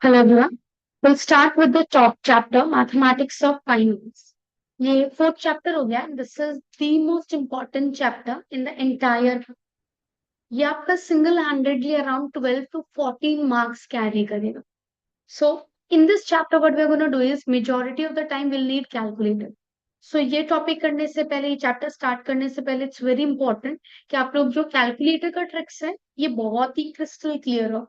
Hello everyone. We'll start with the top chapter, Mathematics of Finance. ये fourth chapter हो गया. This is the most important chapter in the entire. ये आपका single handedly around 12 to 14 marks carry करेगा. So in this chapter, what we're going to do is majority of the time we'll need calculator. So ये topic करने से पहले ये chapter start करने से पहले इट्स वेरी इंपॉर्टेंट कि आप लोग जो कैलकुलेटर का ट्रिक्स है ये बहुत ही क्रिस्टल क्लियर हो.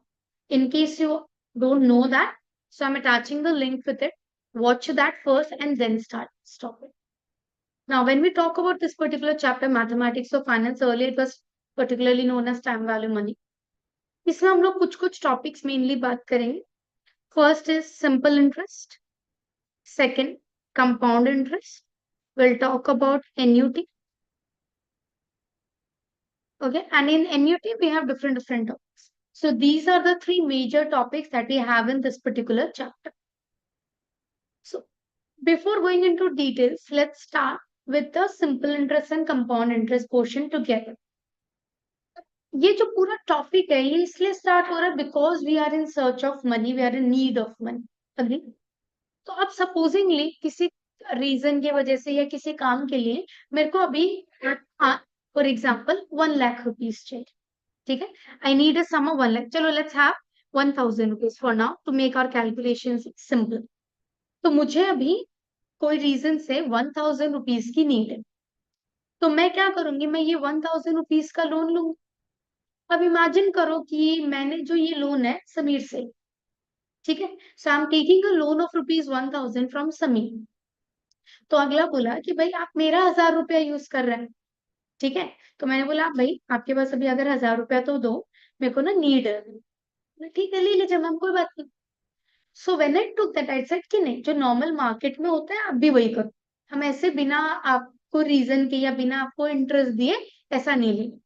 In case you don't know that, so I'm attaching the link with it. Watch that first and then stop it. Now, when we talk about this particular chapter, Mathematics of Finance, earlier it was particularly known as time value money. इसमें हम लोग कुछ topics mainly बात करेंगे. First is simple interest. Second, compound interest. We'll talk about NUT. Okay, and in NUT we have different topics. So these are the three major topics that we have in this particular chapter. So before going into details, let's start with the simple interest and compound interest portion together. ये जो पूरा topic है ये इसलिए start हो रहा है because we are in search of money, we are in need of money. Agree? तो अब सपोजिंगली किसी रीजन की वजह से या किसी काम के लिए मेरे को अभी फॉर एग्जाम्पल 1 लाख रुपीज चाहिए. ठीक है, I need a sum of 1 lakh. चलो let's have 1000 rupees for now to make our calculation simple. तो मुझे अभी कोई रीजन से 1000 रुपीज की नीड है. तो मैं क्या करूंगी, मैं ये 1000 रुपीज का लोन लूंगी. अब इमेजिन करो कि मैंने जो ये लोन है समीर से. ठीक है, so I am taking a loan of ₹1000 from Sameer. तो अगला बोला कि भाई आप मेरा 1000 रुपया यूज कर रहे हैं. ठीक है, तो मैंने बोला भाई आपके पास अभी अगर 1000 रुपया तो दो, मेरे को ना नीड है. ठीक है ले लीजिए मैम, कोई बात नहीं. So when I took that I said कि नहीं, जो नॉर्मल मार्केट में होता है आप भी वही करो. हम ऐसे बिना आपको रीजन के या बिना आपको इंटरेस्ट दिए ऐसा नहीं लेंगे.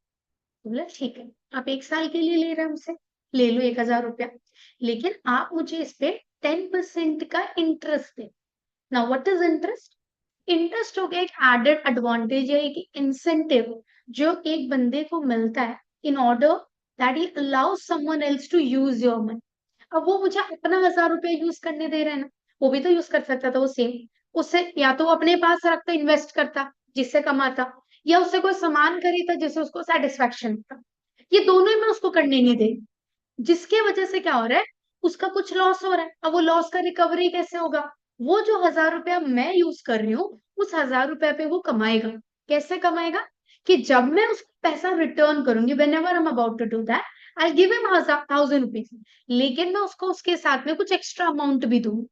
बोला ठीक है, आप 1 साल के लिए ले रहे हैं हमसे, ले लो 1000 रुपया, लेकिन आप मुझे इस पे 10% का interest they. Now what is interest? Interest हो गया एक एडेड एडवांटेज या एक इंसेंटिव जो एक बंदे को मिलता है in order that he allows someone else to use your money. अब वो मुझे अपना 1000 रुपया यूज करने दे रहे हैं ना, वो भी तो यूज कर सकता था वो सेम. उससे या तो वो अपने पास रखता इन्वेस्ट करता जिससे कमाता, या उससे कोई सामान खरीदता जिससे उसको सेटिस्फेक्शन था. ये दोनों ही मैं उसको करने नहीं दे, जिसके वजह से क्या हो रहा है, उसका कुछ लॉस हो रहा है. अब वो लॉस का रिकवरी कैसे होगा? वो जो 1000 रुपया मैं यूज कर रही हूँ उस 1000 रुपया पे वो कमाएगा. कैसे कमाएगा? कि जब मैं उसको पैसा रिटर्न करूंगी, whenever I am about to do that, I give him 1000 rupees, लेकिन मैं उसको उसके साथ में कुछ एक्स्ट्रा अमाउंट भी दूंगी.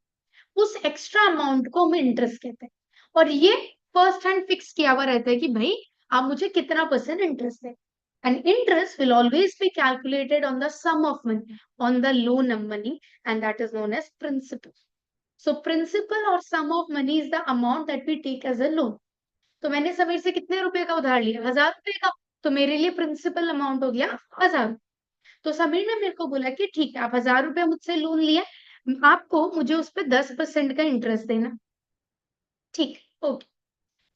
उस एक्स्ट्रा अमाउंट को हम इंटरेस्ट कहते हैं. और ये फर्स्ट हैंड फिक्स किया हुआ रहता है कि भाई आप मुझे कितना परसेंट इंटरेस्ट है. And interest will always be calculated on the sum of money, on the loan of money, and that is known as principal. So principal or sum of money is the amount that we take as a loan. तो मैंने समीर से कितने रुपए का उधार लिया? 1000 रुपए का. तो मेरे लिए प्रिंसिपल अमाउंट हो गया 1000. तो समीर ने मेरे को बोला कि ठीक है आप 1000 रुपया मुझसे लोन लिया, आपको मुझे उस पर 10% का इंटरेस्ट देना. ठीक, ओके.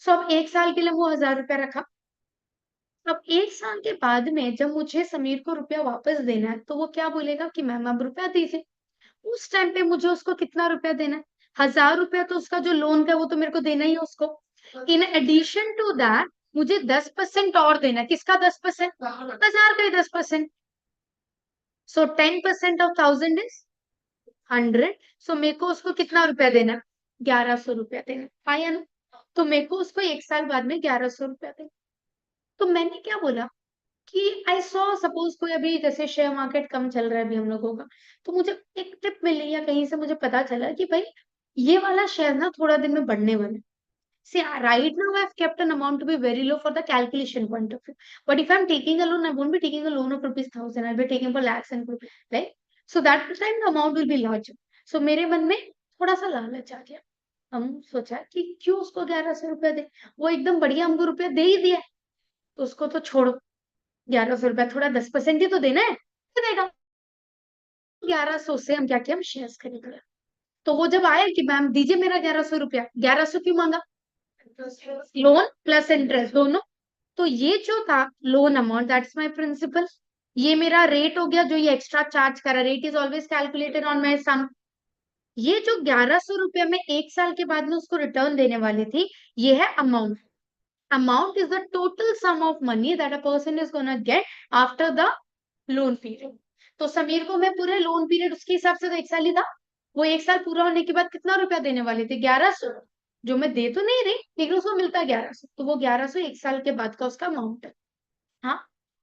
सो अब 1 साल के लिए वो 1000 रुपया रखा. अब 1 साल के बाद में जब मुझे समीर को रुपया वापस देना है तो वो क्या बोलेगा कि मैम अब रुपया दीजिए. उस टाइम पे मुझे उसको कितना रुपया देना है? 1000 रुपया तो उसका जो लोन का वो तो मेरे को देना ही है उसको. इन एडिशन टू दैट मुझे 10% और देना है. किसका 10%? 1000 का ही 10%. सो 10% ऑफ 1000 इज 100. सो मेरे को उसको कितना रुपया देना? 1100 रुपया देना. आया ना? तो मेरे को उसको 1 साल बाद में 1100 रुपया देना. तो मैंने क्या बोला कि आई सॉ सपोज कोई अभी जैसे शेयर मार्केट कम चल रहा है अभी हम लोगों का, तो मुझे एक टिप मिली या कहीं से मुझे पता चला कि भाई ये वाला शेयर ना थोड़ा दिन में बढ़ने वाला है. See, right now I've kept an amount to be very low for the calculation point of view. But if I'm taking a loan, I won't be taking a loan of ₹1000. I'll be taking for lakhs and crores, right? So that time the amount will be larger. So मेरे मन में थोड़ा सा लालच आ गया. हम सोचा कि क्यों उसको 1100 रुपया दे, वो एकदम बढ़िया हमको रुपया दे ही दिया है, तो उसको तो छोड़ो. 1100 रुपया थोड़ा 10% ही तो देना है, तो देगा. 1100 से हम क्या किया, हम शेयर्स खरीद लिया. तो वो जब आया कि मैम दीजिए मेरा 1100 रुपया, 1100 क्यों मांगा? लोन प्लस इंटरेस्ट दोनों. तो ये जो था loan amount that's my principal. ये मेरा रेट हो गया जो ये एक्स्ट्रा चार्ज करा, rate is always calculated on my sum. ये जो 1100 रुपया में 1 साल के बाद में उसको रिटर्न देने वाली थी, ये है amount. Amount is the total sum of money that a person is gonna get after the loan period. तो समीर को मैं पूरे लोन पीरियड उसके हिसाब से तो 1 साल ही था, वो 1 साल पूरा होने के बाद कितना रुपया देने वाले थे, 1100। जो मैं दे तो नहीं रही, लेकिन उसको मिलता है 1100, तो वो 1100 1 साल के बाद का उसका अमाउंट है। हाँ,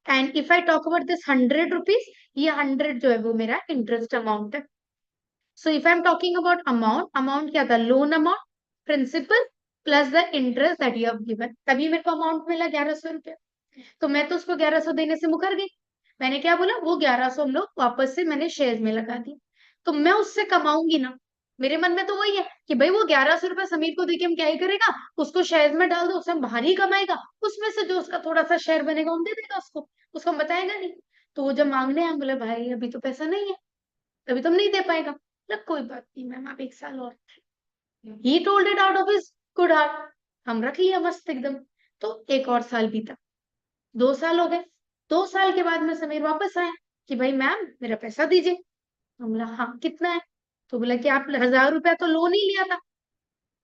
and if I talk about this 100 rupees, ये 100 जो है वो मेरा इंटरेस्ट अमाउंट है। So if I am talking about amount, amount क्या था, loan amount, principal plus the interest that you have given, तभी मेरे को अमाउंट मिला 1100 रुपया। तो मैं तो उसको 1100 देने से मुकर गई। मैंने क्या बोला, वो 1100 हम लोग वापस से मैंने शेयर में लगा दी, तो मैं उससे कमाऊंगी ना। मेरे मन में तो वही है कि भाई वो 1100 रुपया समीर को देके हम क्या ही करेगा, उसको शेयर में डाल दो, उससे हम भारी कमाएगा, उसमें से जो उसका थोड़ा सा शेयर बनेगा हम दे देगा उसको हम बताएगा नहीं। तो वो जब मांगने हम बोले भाई अभी तो पैसा नहीं है, अभी तुम नहीं दे पाएगा। बोला कोई बात नहीं मैम, आप 1 साल और। He told it out of his good heart, हम रख लिया मस्त एकदम। तो एक और साल बीता, 2 साल हो गए। 2 साल के बाद में समीर वापस आया कि भाई मैम मेरा पैसा दीजिए। हम बोला हाँ कितना है, तो बोला कि आप 1000 रुपया तो लोन ही लिया था,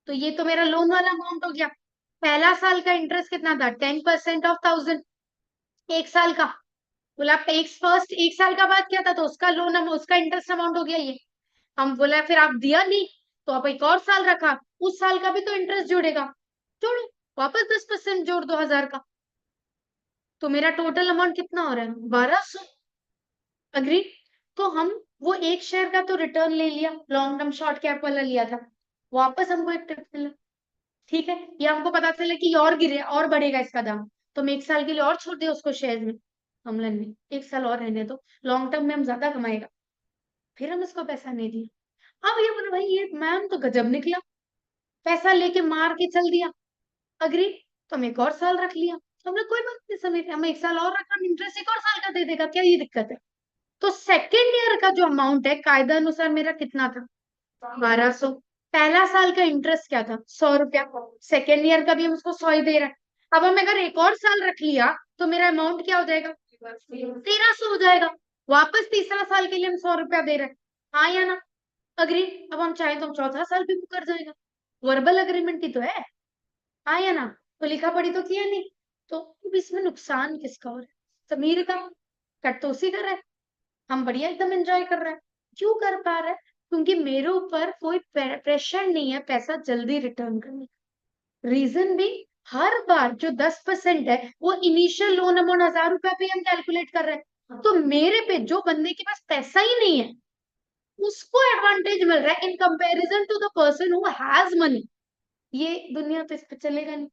तो ये तो मेरा लोन वाला अमाउंट हो गया। पहला साल का इंटरेस्ट कितना था, 10% ऑफ 1000, 1 साल का। बोला आप एक फर्स्ट 1 साल का बाद क्या था, तो उसका लोन, उसका इंटरेस्ट अमाउंट हो गया ये। हम बोला फिर आप दिया नहीं, तो आप एक और साल रखा, उस साल का भी तो इंटरेस्ट जोड़ेगा, जोड़ो, वापस 10% जोड़ दो 1000 का, तो मेरा टोटल अमाउंट कितना हो रहा है, 1200। अग्री। तो हम वो एक शेयर का तो रिटर्न ले लिया, लॉन्ग टर्म शॉर्ट कैप वाला लिया था, वापस हमको एक टिप मिला, ठीक है, ये हमको पता चला कि ये और गिरे और बढ़ेगा इसका दाम, तो हम 1 साल के लिए और छोड़ दिया उसको शेयर में। हमने नहीं, 1 साल और रहने दो, लॉन्ग टर्म में हम ज्यादा कमाएगा। फिर हम इसको पैसा नहीं दिया। अब ये बोले भाई ये मैम तो गजब निकला, पैसा लेके मार के चल दिया। अग्री। तो हम एक और साल रख लिया, तो हमने कोई बात नहीं, समय हम 1 साल और रखा, इंटरेस्ट एक और साल का दे देगा, क्या ये दिक्कत है। तो सेकेंड ईयर का जो अमाउंट है कायदा अनुसार मेरा कितना था, 1200। पहला साल का इंटरेस्ट क्या था, 100 रुपया, सेकेंड ईयर का भी हम उसको 100 ही दे रहे हैं। अब हम अगर एक और साल रख लिया तो मेरा अमाउंट क्या हो जाएगा, 1300 हो जाएगा। वापस तीसरा साल के लिए हम 100 रुपया दे रहे हैं, हाँ या ना। अग्री। अब हम चाहे तो हम चौथा साल भी कर जाएगा, वर्बल अग्रीमेंट ही तो है, हाँ या ना। तो लिखा पढ़ी तो किया नहीं, तो अब इसमें नुकसान किसका हो रहा है, समीर का। कट तो उसी कर रहा है, हम बढ़िया एकदम एंजॉय कर रहे हैं। क्यों कर पा रहे हैं, क्योंकि मेरे ऊपर कोई प्रेशर नहीं है पैसा जल्दी रिटर्न करने का। रीजन भी, हर बार जो 10% है वो इनिशियल लोन अमाउंट 1000 रुपया पे हम कैलकुलेट कर रहे हैं, तो मेरे पे जो बंदे के पास पैसा ही नहीं है उसको एडवांटेज मिल रहा है in comparison to the person who has money. ये दुनिया तो इस पे चलेगा नहीं,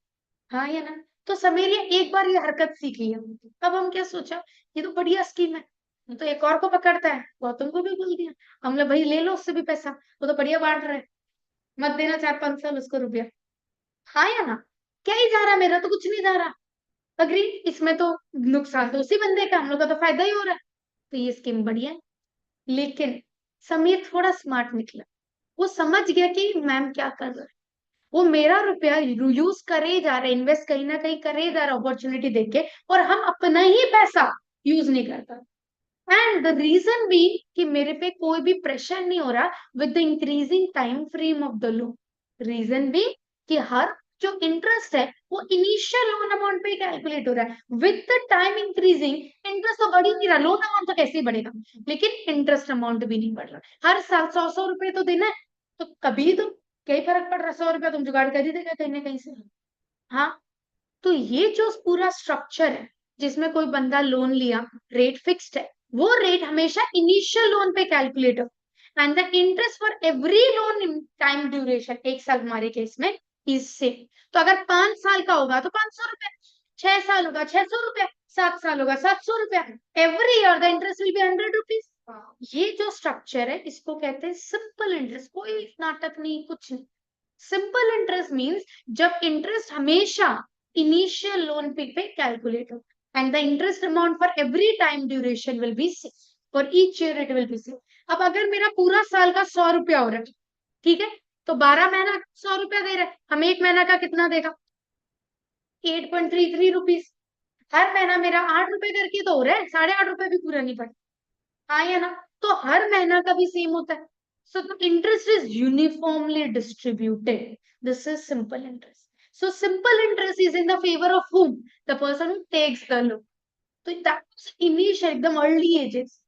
हाँ या ना। तो समीर ये एक बार ये हरकत सीख लिया, अब हम क्या सोचा, ये तो बढ़िया स्कीम है, तो एक और को पकड़ता है, गौतम को भी बोल दिया, हमने भाई ले लो उससे भी पैसा, वो तो बढ़िया बांट रहा है, मत देना 4-5 साल उसको रुपया, हाँ या ना। क्या ही जा रहा, मेरा तो कुछ नहीं जा रहा। अग्री। इसमें तो नुकसान तो उसी बंदे का, हम लोग का तो फायदा ही हो रहा है, तो ये स्कीम बढ़िया है। लेकिन समीर थोड़ा स्मार्ट निकला, वो समझ गया कि मैम क्या कर रहा है, वो मेरा रुपया यूज करे ही जा रहा है, इन्वेस्ट कहीं ना कहीं करे ही जा रहा है अपॉर्चुनिटी देख के, और हम अपना ही पैसा यूज नहीं करता। एंड द रीजन भी कि मेरे पे कोई भी प्रेशर नहीं हो रहा with the increasing time frame of the loan. Reason भी कि हर जो इंटरेस्ट है वो इनिशियल लोन अमाउंट पे कैलकुलेट हो रहा है, with the time increasing interest तो बढ़ ही नहीं रहा, लोन अमाउंट तो कैसे ही बढ़ेगा, लेकिन इंटरेस्ट अमाउंट भी नहीं बढ़ रहा। हर साल 100-100 रुपए तो देना है, तो कभी तो क्या ही फर्क पड़ रहा है, 100 रुपया तुम जुगाड़ कर ही देगा कहीं ना कहीं से। हाँ, तो ये जो पूरा स्ट्रक्चर है जिसमें कोई बंदा लोन लिया, रेट फिक्स्ड है, वो रेट हमेशा इनिशियल लोन पे कैलकुलेट हो, and the interest for every loan in time duration, 1 साल हमारे केस में, इज सेम। तो अगर 5 साल का होगा तो 500 रुपए, 6 साल होगा 600 रुपए, 7 साल होगा 700 रुपया, every year the interest will be 100 rupees. ये जो स्ट्रक्चर है इसको कहते हैं सिंपल इंटरेस्ट, कोई नाटक नहीं कुछ नहीं। सिंपल इंटरेस्ट मीन्स जब इंटरेस्ट हमेशा इनिशियल लोन पे कैलकुलेट हो, and the interest amount for every time duration will be same, for each year it will be same. अब अगर मेरा पूरा साल का 100 रुपया हो रहा है, ठीक है, तो 12 महीना 100 रुपया दे रहे हैं, हम एक महीना का कितना देगा, 8.33 रुपीज। हर महीना मेरा 8 रुपए करके तो हो रहा है, 8.5 रुपए भी पूरा नहीं पड़ा। हाँ या ना? तो हर महीना का भी सेम होता है। So interest is uniformly distributed. This is simple interest. So simple interest is in the favor of whom? The person who takes the loan. तो that's initial एकदम अर्ली एजेस.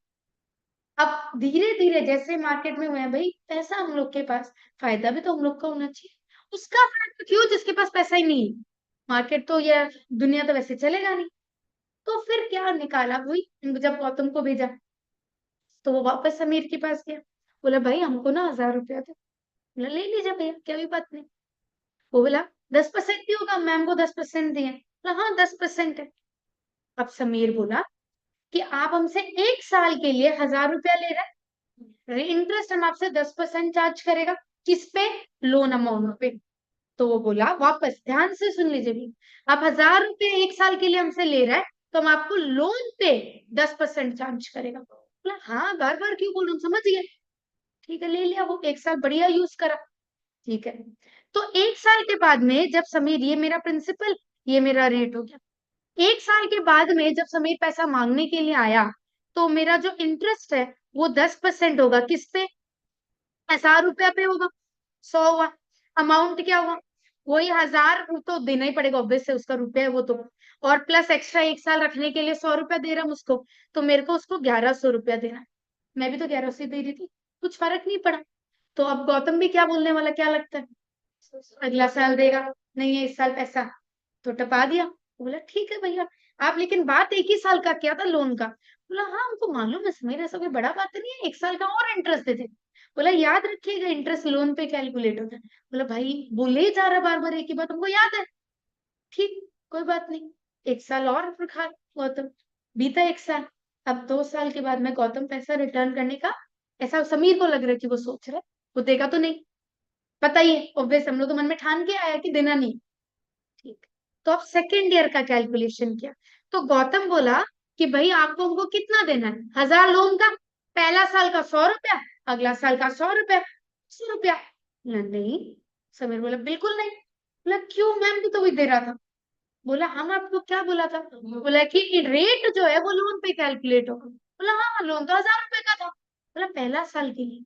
अब धीरे धीरे जैसे मार्केट में हुए हैं भाई, पैसा हम लोग के पास, फायदा भी तो हम लोग का होना चाहिए. उसका फायदा क्यों जिसके पास पैसा ही नहीं है? मार्केट तो ये दुनिया तो वैसे चलेगा नहीं. तो फिर क्या निकाला वही, जब गौतम को भेजा तो वो वापस समीर के पास गया. बोला भाई हमको ना 1000 रुपया दो. बोला ले लीजिए भैया, क्या भी बात नहीं. वो बोला 10% ही होगा, मैम को 10% दिए. बोला हाँ 10% है. अब समीर बोला कि आप हमसे 1 साल के लिए 1000 रुपया ले रहे हैं, इंटरेस्ट हम आपसे 10% चार्ज करेगा. किस पे? लोन अमाउंट पे. तो वो बोला, वापस ध्यान से सुन लीजिए भी, आप 1000 रुपये 1 साल के लिए हमसे ले रहे हैं तो हम आपको लोन पे 10% चार्ज करेगा. बोला हाँ बार बार क्यों बोल रहा हूँ, समझ गए. ठीक है ले लिया, वो 1 साल बढ़िया यूज करा. ठीक है. तो 1 साल के बाद में जब समीर, ये मेरा प्रिंसिपल, ये मेरा रेट हो गया. 1 साल के बाद में जब समीर पैसा मांगने के लिए आया तो मेरा जो इंटरेस्ट है वो 10% होगा. किस पे? 1000 रुपया पे होगा. 100 हुआ. अमाउंट क्या हुआ? वही 1000, वो तो देना ही पड़ेगा ऑब्वियस है, उसका रुपया है वो तो. और प्लस एक्स्ट्रा 1 साल रखने के लिए 100 रुपया दे रहा हूँ उसको, तो मेरे को उसको 1100 रुपया देना है. मैं भी तो 1100 दे रही थी, कुछ फर्क नहीं पड़ा. तो अब गौतम भी क्या बोलने वाला, क्या लगता है? अगला साल देगा, नहीं है इस साल पैसा, तो टपा दिया. बोला ठीक है भैया, आप लेकिन बात 1 ही साल का किया था लोन का. बोला हाँ हमको मालूम है समीर, ऐसा कोई बड़ा बात नहीं है, 1 साल का और इंटरेस्ट देते. बोला याद रखिएगा इंटरेस्ट लोन पे कैलकुलेट होता है. बोला भाई बोले जा रहा बार बार एक ही बात, हमको याद है. ठीक, कोई बात नहीं. 1 साल और रखा गौतम. बीता 1 साल. अब 2 साल के बाद में गौतम पैसा रिटर्न करने का, ऐसा समीर को लग रहा है कि वो सोच रहा है, वो देगा तो नहीं. पता ही है ऑब्वियस, हम लोग तो मन में ठान के आया कि देना नहीं. ठीक. तो अब सेकेंड ईयर का कैलकुलेशन किया. तो गौतम बोला कि भाई आपको हमको कितना देना है, 1000 लोन का, पहला साल का 100 रुपया, अगला साल का 100 रुपया, 100 रुपया. बोला नहीं. समीर बोला बिल्कुल नहीं. बोला क्यों, मैम भी तो वही दे रहा था. बोला हम आपको क्या बोला था? बोला कि रेट जो है वो लोन पे कैलकुलेट होगा. बोला हाँ लोन तो 1000 रुपए का था. बोला पहला साल के लिए.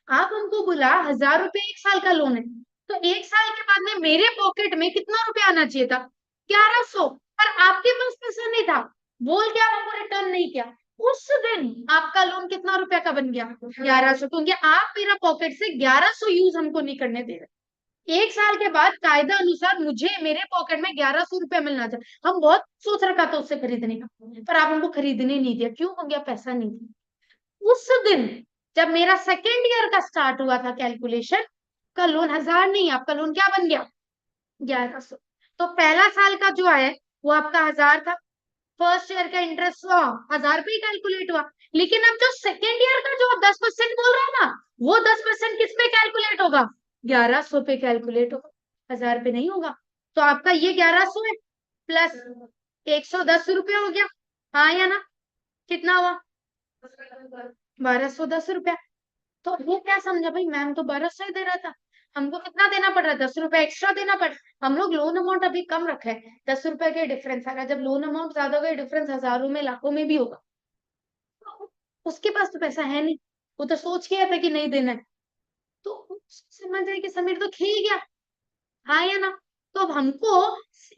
आप हमको बोला 1000 रुपये 1 साल का लोन है, तो 1 साल के बाद में मेरे पॉकेट में कितना रुपया आना चाहिए था? 1100. पर आपके पास पैसा नहीं था, बोल के आप हमको रिटर्न नहीं किया. उस दिन आपका लोन कितना रुपया का बन गया? 1100, क्योंकि आप मेरा पॉकेट से 1100 यूज हमको नहीं करने दे रहे. 1 साल के बाद कायदा अनुसार मुझे मेरे पॉकेट में 1100 रुपया मिलना चाहिए. हम बहुत सोच रखा था उससे खरीदने का, पर आप हमको खरीदने नहीं दिया. क्यों हो गया? पैसा नहीं दिया. उस दिन जब मेरा सेकेंड ईयर का स्टार्ट हुआ था कैलकुलेशन, का लोन 1000 नहीं, आपका लोन क्या बन गया? 1100. तो पहला साल का जो है वो आपका 1000 था. फर्स्ट ईयर का इंटरेस्ट 1000 पे ही कैलकुलेट हुआ. लेकिन अब जो सेकेंड ईयर का जो आप 10% बोल रहे हैं ना, वो 10% किस पे कैलकुलेट होगा? 1100 पे कैलकुलेट होगा, 1000 पे नहीं होगा. तो आपका ये 1100 है, प्लस 110 रुपया हो गया. हाँ या ना? कितना हुआ? 1210 रुपया. तो वो क्या समझा भाई, मैम तो 1200 ही दे रहा था, हमको कितना देना पड़ रहा है? 10 रुपया एक्स्ट्रा देना पड़. हम लोग लोन अमाउंट अभी कम रखा है, 10 रुपए के डिफरेंस आ रहा है. जब लोन अमाउंट ज्यादा होगा, डिफरेंस हजारों में लाखों में भी होगा. तो उसके पास तो पैसा है नहीं, वो तो सोच के आया था कि नहीं देना है. तो समझ रहे कि समीर तो खी गया. हाँ या ना? तो अब हमको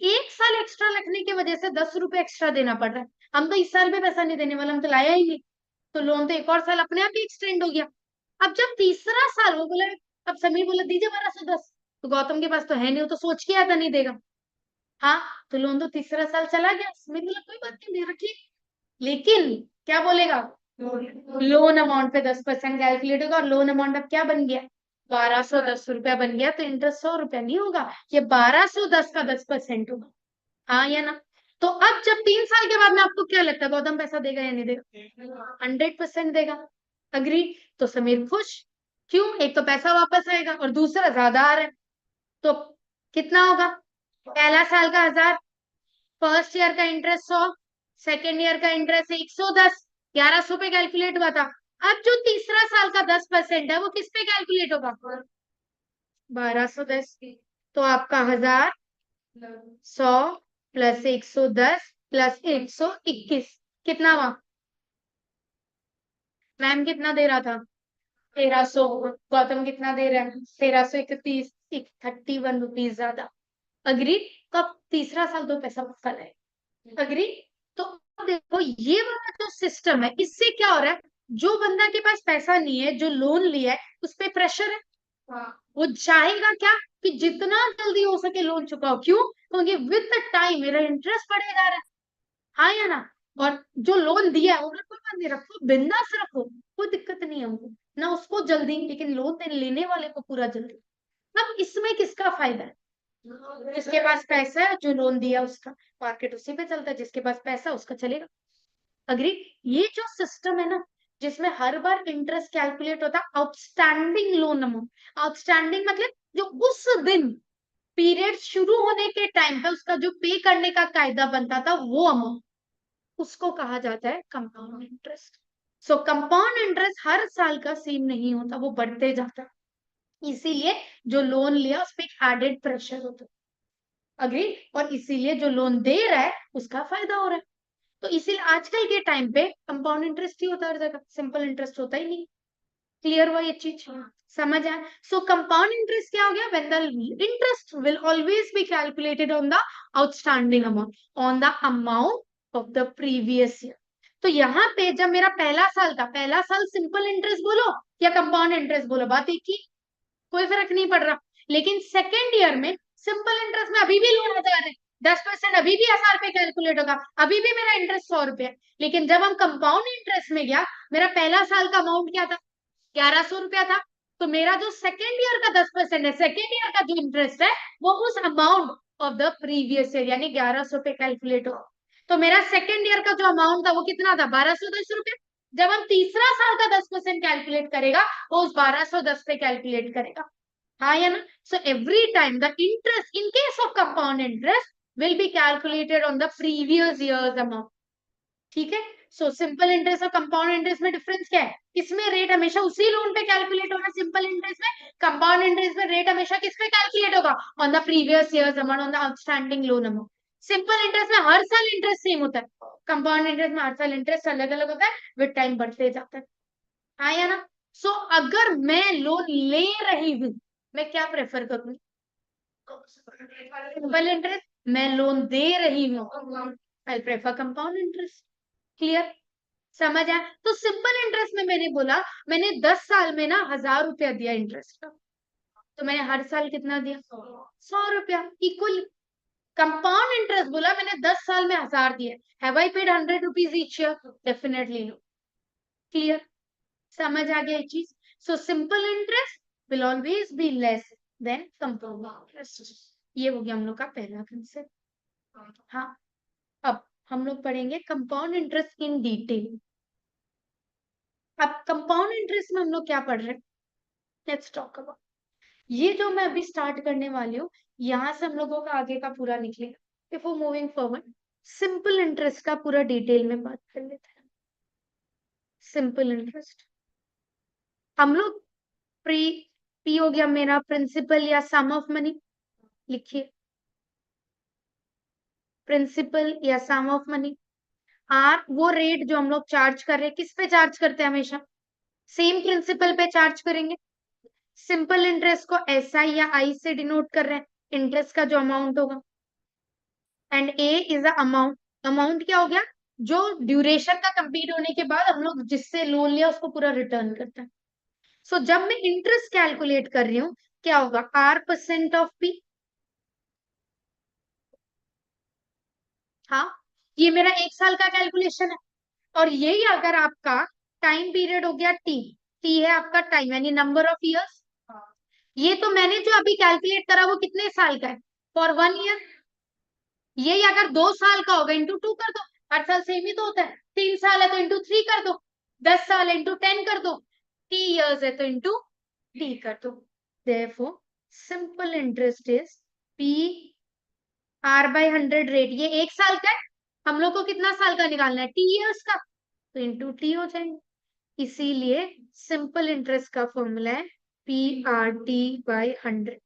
1 साल एक्स्ट्रा रखने की वजह से 10 रुपए एक्स्ट्रा देना पड़ रहा है. हम तो इस साल भी पैसा नहीं देने वाले, हम तो लाया ही नहीं. तो लोन तो एक और साल अपने आप ही एक्सटेंड हो गया. अब जब तीसरा साल, वो बोला, अब समीर बोला दीजिए 1210. तो गौतम के पास तो है नहीं, वो तो सोच के आया था नहीं देगा. हाँ. तो लोन तो तीसरा साल चला गया. समीर बोला कोई बात नहीं, दे रखिए. लेकिन क्या बोलेगा? लोन अमाउंट पे 10% कैलकुलेट होगा, और लोन अमाउंट अब क्या बन गया? 1210 रुपया बन गया. तो इंटरेस्ट 100 रुपया नहीं होगा, ये 1210 का 10% होगा. हाँ या ना? तो अब जब 3 साल के बाद में आपको क्या लगता है, गौतम पैसा देगा या नहीं देगा? 100% देगा. अग्री. तो समीर खुश. क्यों? एक तो पैसा वापस आएगा और दूसरा ज्यादा आ रहा है. तो कितना होगा? पहला साल का 1000, फर्स्ट ईयर का इंटरेस्ट 100, सेकेंड ईयर का इंटरेस्ट 110, 1100 पे कैलकुलेट हुआ था. अब जो तीसरा साल का 10% है वो किस पे कैलकुलेट होगा? 1210. तो आपका 1000, 100 प्लस 110 प्लस 121, कितना हुआ मैम? कितना दे रहा था? 1300। गौतम कितना दे रहा है? 1331, 31 रुपीज ज्यादा। अग्री? तो अब तीसरा साल तो पैसा पक्का है। अग्री? तो अब देखो ये वाला जो सिस्टम है, इससे क्या हो रहा है, जो बंदा के पास पैसा नहीं है, जो लोन लिया है, उस पे प्रेशर है। वो चाहेगा क्या कि जितना जल्दी हो सके लोन चुकाओ। क्यों? क्योंकि विद द टाइम मेरा इंटरेस्ट बढ़े जा रहा है। हाँ या ना? और जो लोन दिया है उन्हें कोई बात नहीं, रखो बिंदास रखो, कोई दिक्कत नहीं है हमको ना, उसको जल्दी, लेकिन लोन लेने वाले को पूरा जल्दी। अब इसमें किसका फायदा है? जिसके पास पैसा है, जो लोन दिया उसका। मार्केट उसी पे चलता है, जिसके पास पैसा उसका चलेगा। अग्री? ये जो सिस्टम है ना, जिसमें हर बार इंटरेस्ट कैलकुलेट होता है आउटस्टैंडिंग लोन अमाउंट। आउटस्टैंडिंग मतलब जो उस दिन पीरियड शुरू होने के टाइम पे उसका जो पे करने का कायदा बनता था, वो अमाउंट, उसको कहा जाता है compound interest. So compound interest हर साल का सेम नहीं होता, वो बढ़ते जाता है। इसीलिए जो लोन लिया उस पर एडेड प्रेशर होता है। अग्री? और इसीलिए जो लोन दे रहा है उसका फायदा हो रहा है। तो इसीलिए आजकल के टाइम पे कंपाउंड इंटरेस्ट ही होता है हर जगह, सिंपल इंटरेस्ट होता ही नहीं। क्लियर हुआ ये चीज? समझ आया? सो कंपाउंड इंटरेस्ट क्या हो गया? When the interest will always be calculated on the outstanding amount, on the amount of the previous year. तो यहाँ पे जब मेरा पहला साल था, पहला साल सिंपल इंटरेस्ट बोलो या कंपाउंड इंटरेस्ट बोलो, बात एक ही, कोई फर्क नहीं पड़ रहा। लेकिन सेकेंड ईयर में सिंपल इंटरेस्ट में अभी भी लोन 1000 है, 10% अभी भी 1000 पे कैलकुलेट होगा, अभी भी मेरा इंटरेस्ट 100 रुपया है। लेकिन जब हम कंपाउंड इंटरेस्ट में गया, मेरा पहला साल का अमाउंट क्या था? 1100 रुपया था। तो मेरा जो सेकेंड ईयर का 10% है, सेकेंड ईयर का जो इंटरेस्ट है, वो उस amount of the previous year यानी 1100 पे कैलकुलेट हो। तो मेरा सेकेंड ईयर का जो अमाउंट था वो कितना था? 1210 रुपया। जब हम तीसरा साल का 10% कैलकुलेट करेगा, वो उस 1210 पे कैलकुलेट करेगा। हाँ या ना? So every time the interest in case of compound interest will be calculated on the previous year's amount. ठीक है? सो सिंपल इंटरेस्ट और कंपाउंड इंटरेस्ट में डिफरेंस क्या है? इसमें रेट हमेशा उसी लोन पे कैलकुलेट होगा सिंपल इंटरेस्ट में। कंपाउंड इंटरेस्ट में रेट हमेशा किस पे कैलकुलेट होगा? On the previous year's amount, on the outstanding loan amount. Simple interest में हर साल इंटरेस्ट सेम होता है, कंपाउंड इंटरेस्ट में हर साल इंटरेस्ट अलग अलग होता है, विद टाइम बढ़ते जाता है। हाँ या ना? सो अगर मैं लोन ले रही हूं, मैं क्या प्रेफर करूंगी? Simple interest. मैं लोन दे रही हूँ, I prefer compound interest. Clear? समझ आया? तो सिंपल इंटरेस्ट में मैंने बोला, मैंने 10 साल में ना 1000 रुपया दिया इंटरेस्ट का, तो मैंने हर साल कितना दिया? 100 रुपया इक्वल। कंपाउंड इंटरेस्ट बोला, मैंने 10 साल में 1000 दिए, have I paid 100 rupees each year? Definitely no. Clear? समझ आ गया ये चीज? So simple interest will always be less than compound interest. ये हो गया हम लोग का पहला कंसेप्ट। हाँ, अब हम लोग पढ़ेंगे कंपाउंड इंटरेस्ट इन डिटेल। अब कंपाउंड इंटरेस्ट में हम लोग क्या पढ़ रहे हैं? लेट्स टॉक अबाउट, ये जो मैं अभी स्टार्ट करने वाली हूँ, यहां से हम लोगों का आगे का पूरा निकलेगा। Before moving forward, simple interest का पूरा डिटेल में बात कर लेते हैं। सिंपल इंटरेस्ट हम लोग प्री पी हो गया मेरा प्रिंसिपल या सम ऑफ मनी, लिखिए प्रिंसिपल या सम ऑफ मनी। आर वो रेट जो हम लोग चार्ज कर रहे हैं, किस पे चार्ज करते हैं? हमेशा सेम प्रिंसिपल पे चार्ज करेंगे। सिंपल इंटरेस्ट को एस आई या आई से डिनोट कर रहे हैं, इंटरेस्ट का जो अमाउंट होगा। And A is a amount, amount क्या हो गया? जो ड्यूरेशन का कंप्लीट होने के बाद हम लोग जिससे लोन लिया उसको पूरा रिटर्न करते हैं। सो जब मैं इंटरेस्ट कैलकुलेट कर रही हूँ, क्या होगा? Are percent of P. हाँ, ये मेरा 1 साल का कैलकुलेशन है। और यही अगर आपका टाइम पीरियड हो गया टी, टी है आपका टाइम यानी नंबर ऑफ इयर्स। ये तो मैंने जो अभी कैलकुलेट करा वो कितने साल का है? For 1 year. यही अगर 2 साल का होगा, इंटू 2 कर दो, हर साल सेम ही तो होता है। 3 साल है तो इंटू 3 कर दो, 10 साल है इंटू 10 कर दो, T years है तो इंटू टी कर दो। therefore simple interest is P R by 100 rate. ये 1 साल का है, हम लोग को कितना साल का निकालना है? T years का, तो इंटू टी हो जाएंगे। इसीलिए सिंपल इंटरेस्ट का फॉर्मूला है पी आर टी बाई 100।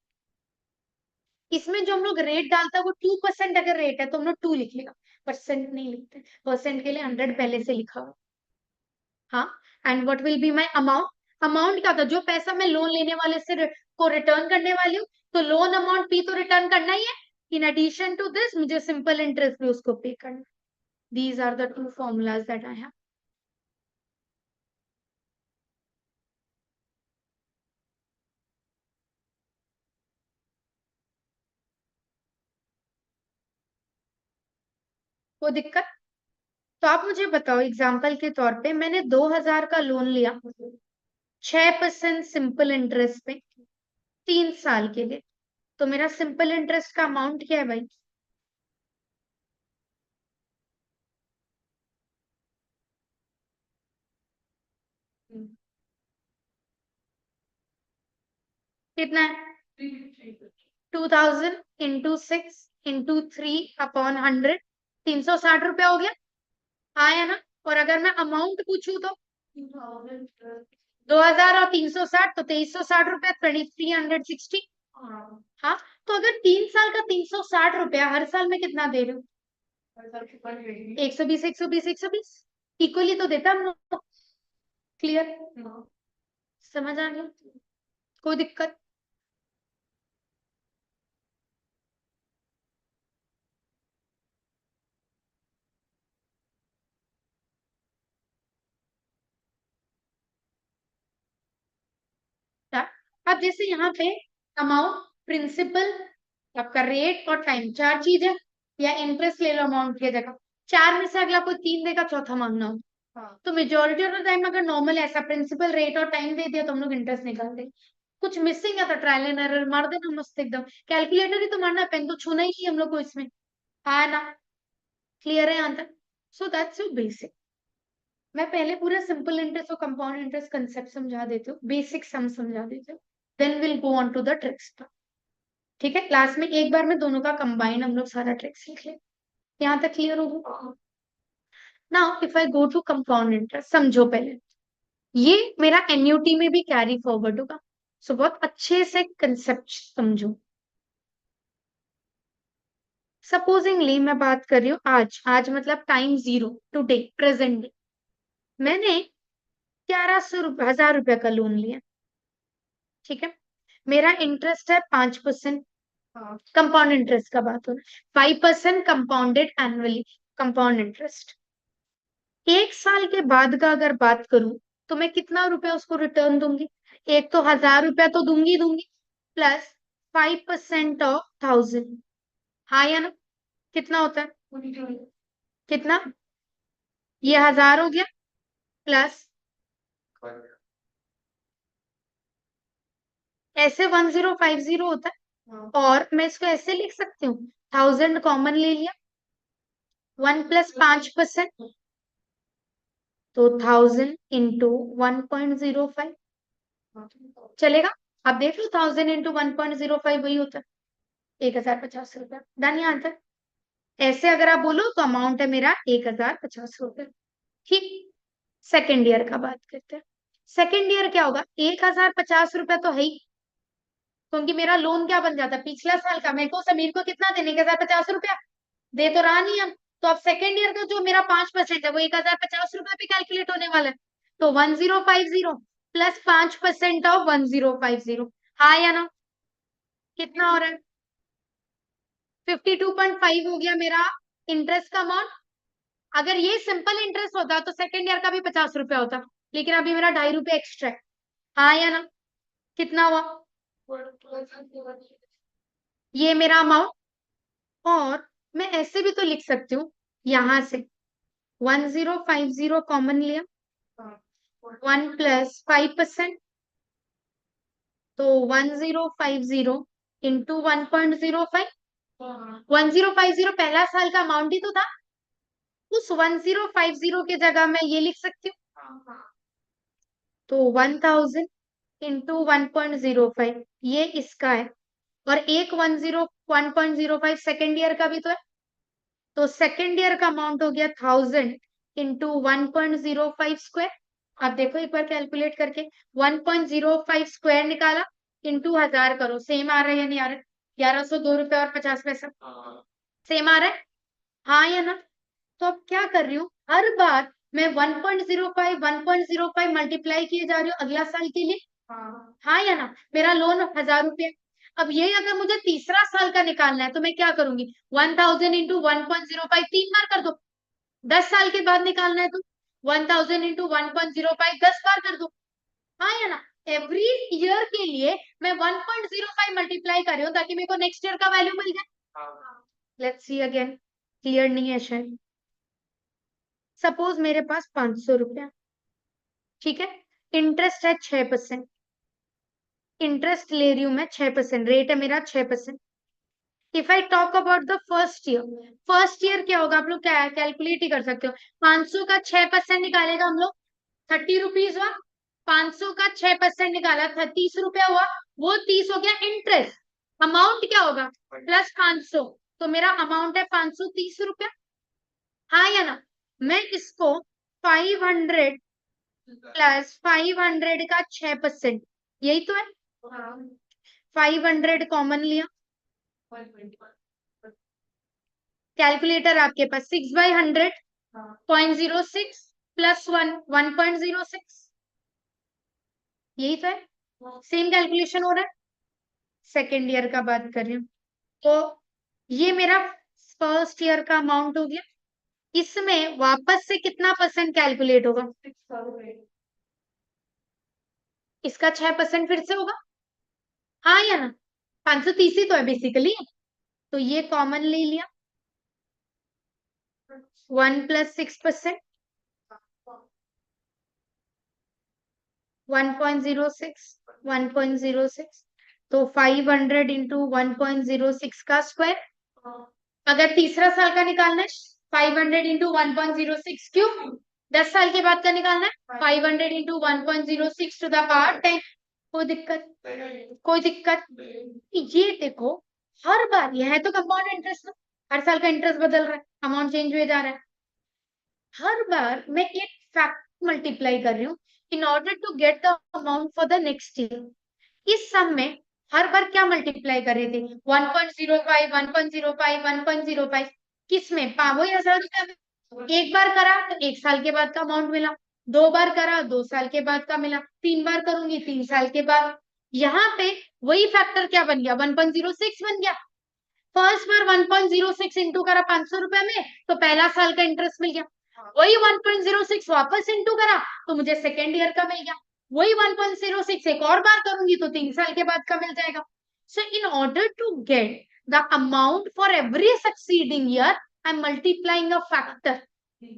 इसमें जो हम लोग रेट डालता है वो 2% अगर रेट है तो हम लोग 2 लिख लेगा, परसेंट नहीं लिखते, परसेंट के लिए 100 पहले से लिखा हुआ। हाँ, and what will be my amount, amount क्या होता है, जो पैसा मैं लोन लेने वाले से को रिटर्न करने वाली हूँ, तो लोन अमाउंट पी तो रिटर्न करना ही है, इन एडिशन टू दिस मुझे सिंपल इंटरेस्ट भी उसको पे करना। These are the two formulas that I have. कोई दिक्कत? तो आप मुझे बताओ, एग्जाम्पल के तौर पे मैंने 2000 का लोन लिया, 6% सिंपल इंटरेस्ट पे 3 साल के लिए, तो मेरा सिंपल इंटरेस्ट का अमाउंट क्या है भाई? कितना है? 2000 इंटू 6 इंटू 3/100, 360 रुपया हो गया। आया ना? और अगर मैं अमाउंट पूछूं तो 2000 और 360, तो 2360 रुपया, 2360। हाँ, तो अगर 3 साल का 360 रुपया, हर साल में कितना दे रही हूँ? 120, 120, 120, इक्वली तो देता हम लोग। क्लियर? समझ आ गया? कोई दिक्कत? था। अब जैसे यहाँ पे अमाउंट, प्रिंसिपल, आपका रेट और टाइम, 4 चीज है, या इंटरेस्ट ले लो अमाउंट की जगह, 4 में से अगला कोई 3 देगा, चौथा मांगना हो। तो मेजोरिटी ऑफ द टाइम अगर नॉर्मल ऐसा प्रिंसिपल, रेट और टाइम दे दिया तो हम लोग इंटरेस्ट निकाल देंगे। कुछ मिसिंग है तो ट्रायल एंड एरर मार देना मस्त एकदम, कैलकुलेटर ही तो मारना, पेन तो छूना ही नहीं हम लोग को इसमें। हाँ ना? क्लियर है यहाँ तक? So that's your basic. मैं पहले पूरा सिंपल इंटरेस्ट और कंपाउंड इंटरेस्ट कंसेप्ट समझा देती हूँ, बेसिक सम समझा देती हूँ, then will go on to the tricks. ठीक है, क्लास में एक बार में दोनों का कंबाइन हम लोग सारा ट्रिक्स सीख ले। यहाँ तक क्लियर होगा? Now if I go to compound interest, समझो पहले, ये मेरा एनयूटी में भी कैरी फॉरवर्ड होगा। सो बहुत अच्छे से कंसेप्ट समझो। सपोजिंगली मैं बात कर रही हूँ आज, आज मतलब time zero, today, present day, मैंने 1100 हजार रुपया का लोन लिया। ठीक है, मेरा इंटरेस्ट है 5%, कंपाउंड इंटरेस्ट का बात हो रहा है, 5% कंपाउंडेड एनुअली, कंपाउंड इंटरेस्ट। 1 साल के बाद का अगर बात करूं, तो मैं कितना रुपया उसको रिटर्न दूंगी? एक तो 1000 रुपया तो दूंगी दूंगी, प्लस 5% ऑफ 1000। हाँ या ना? कितना होता है? कितना? ये 1000 हो गया, प्लस ऐसे 1050 होता है, और मैं इसको ऐसे लिख सकती हूँ, 1000 कॉमन ले लिया, 1 + 5%, तो 1000 × 1.05 चलेगा। अब देख लो, 1000 × 1.05 वही होता है 1050 रुपया। डन यहाँ तक? ऐसे अगर आप बोलो तो अमाउंट है मेरा 1050 रुपये। ठीक। सेकेंड ईयर का बात करते हैं। सेकेंड ईयर क्या होगा? 1050 रुपया तो है ही, क्योंकि मेरा लोन क्या बन जाता है पिछला साल का, मेरे को समीर को कितना देने, 1050 रुपया दे तो रहा नहीं हम। तो अब सेकेंड ईयर का जो मेरा 5% है वो 1050 रुपया भी कैलकुलेट होने वाला है। तो 1050 प्लस 5% ऑफ 1050। हाँ या ना? कितना हो रहा है? 52.5 हो गया मेरा इंटरेस्ट का अमाउंट। अगर ये सिंपल इंटरेस्ट होता तो सेकेंड ईयर का भी 50 रुपया होता, लेकिन अभी मेरा 2.5 रुपया एक्स्ट्रा है। हाँ या ना? कितना हुआ? ये मेरा अमाउंट। और मैं ऐसे भी तो लिख सकती हूँ, यहां से 1050 कॉमन लिया, 1 + 5%, तो 1050 × 1.05, 1050 पहला साल का अमाउंट ही तो था। उस 1050 के जगह मैं ये लिख सकती हूँ, तो 1000 × 1.05, ये इसका है। और एक 1.05 सेकेंड ईयर का भी तो है, तो सेकेंड ईयर का अमाउंट हो गया 1000 × 1.05 स्क्वायर। आप देखो एक बार कैलकुलेट करके, 1.05 स्क्वायर निकाला, इंटू 1000 करो, सेम आ रहा है या नहीं आ रहा है? 1102 रुपया और 50 पैसा, सेम आ रहा है? हाँ या ना? तो अब क्या कर रही हूँ, हर बार मैं 1.05 मल्टीप्लाई किए जा रही हूँ अगला साल के लिए। हाँ या ना, मेरा लोन 1000 रुपया। अब ये अगर मुझे तीसरा साल का निकालना है तो मैं क्या करूंगी, 1000 इंटू 1.05 3 बार कर दो। 10 साल के बाद निकालना है तो 1000 इंटू 1.05 10 बार कर दो। हाँ या ना, एवरी ईयर के लिए मैं 1.05 मल्टीप्लाई कर रही हूँ ताकि मेरे को नेक्स्ट ईयर का वैल्यू मिल जाए। लेट्स सी अगेन, क्लियर नहीं है शायद। सपोज मेरे पास 500 रुपया, ठीक है, इंटरेस्ट है 6%। इंटरेस्ट ले रही हूं मैं 6%, रेट है मेरा 6%। If I talk about the first year क्या होगा, आप लोग क्या कैलकुलेट ही कर सकते हो। 500 का 6% निकालेगा हम लोग, 30 रुपीज हुआ। 500 का 6% निकाला था, 30 रुपया हुआ। वो 30 हो गया इंटरेस्ट। अमाउंट क्या होगा, प्लस 500। तो मेरा अमाउंट है 530 रुपया। हाँ या ना, मैं इसको 500 प्लस 500 का 6%, यही तो है। 500 कॉमन लिया, कैलकुलेटर आपके पास, 6/100 0.06 प्लस 1 1.06, यही तो है। सेम कैलकुलेशन हो रहा है। सेकेंड ईयर का बात कर रही हूँ, तो ये मेरा फर्स्ट ईयर का अमाउंट हो गया। इसमें वापस से कितना परसेंट कैलकुलेट होगा, इसका 6% फिर से होगा। हाँ या ना, 530 ही तो है बेसिकली। तो ये कॉमन ले लिया, 1 प्लस 6%, 1.06, 1.06। तो 500 इंटू 1.06 का स्क्वायर। अगर तीसरा साल का निकालना है, 500 इंटू 1.06 क्यों, 10 साल के बाद का निकालना है, 500 इंटू 1.06 टू द पावर 10। कोई दिक्कत, कोई दिक्कत। ये देखो, हर बार यह है तो कंपाउंड इंटरेस्ट, हर साल का इंटरेस्ट बदल रहा है, अमाउंट चेंज हुए जा रहा है। हर बार मैं एक फैक्ट मल्टीप्लाई कर रही हूँ in order to get the amount for the next year. इस सम में हर बार क्या मल्टीप्लाई कर रहे थे, 1.05 1.05 1.05। किस में, वही 1000 रुपया में। एक बार करा तो 1 साल के बाद का अमाउंट मिला, 2 बार करा 2 साल के बाद का मिला, 3 बार करूंगी 3 साल के बाद। यहाँ पे वही फैक्टर क्या बन गया, 1.06 बन गया। फर्स्ट बार 1.06 इंटू करा 500 रुपए में, तो पहला साल का इंटरेस्ट मिल गया। वही 1.06 वापस इंटू करा तो मुझे सेकेंड ईयर का मिल गया। वही 1.06 एक और बार करूंगी तो 3 साल के बाद का मिल जाएगा। So in order to get the amount for every succeeding year, I am multiplying a factor.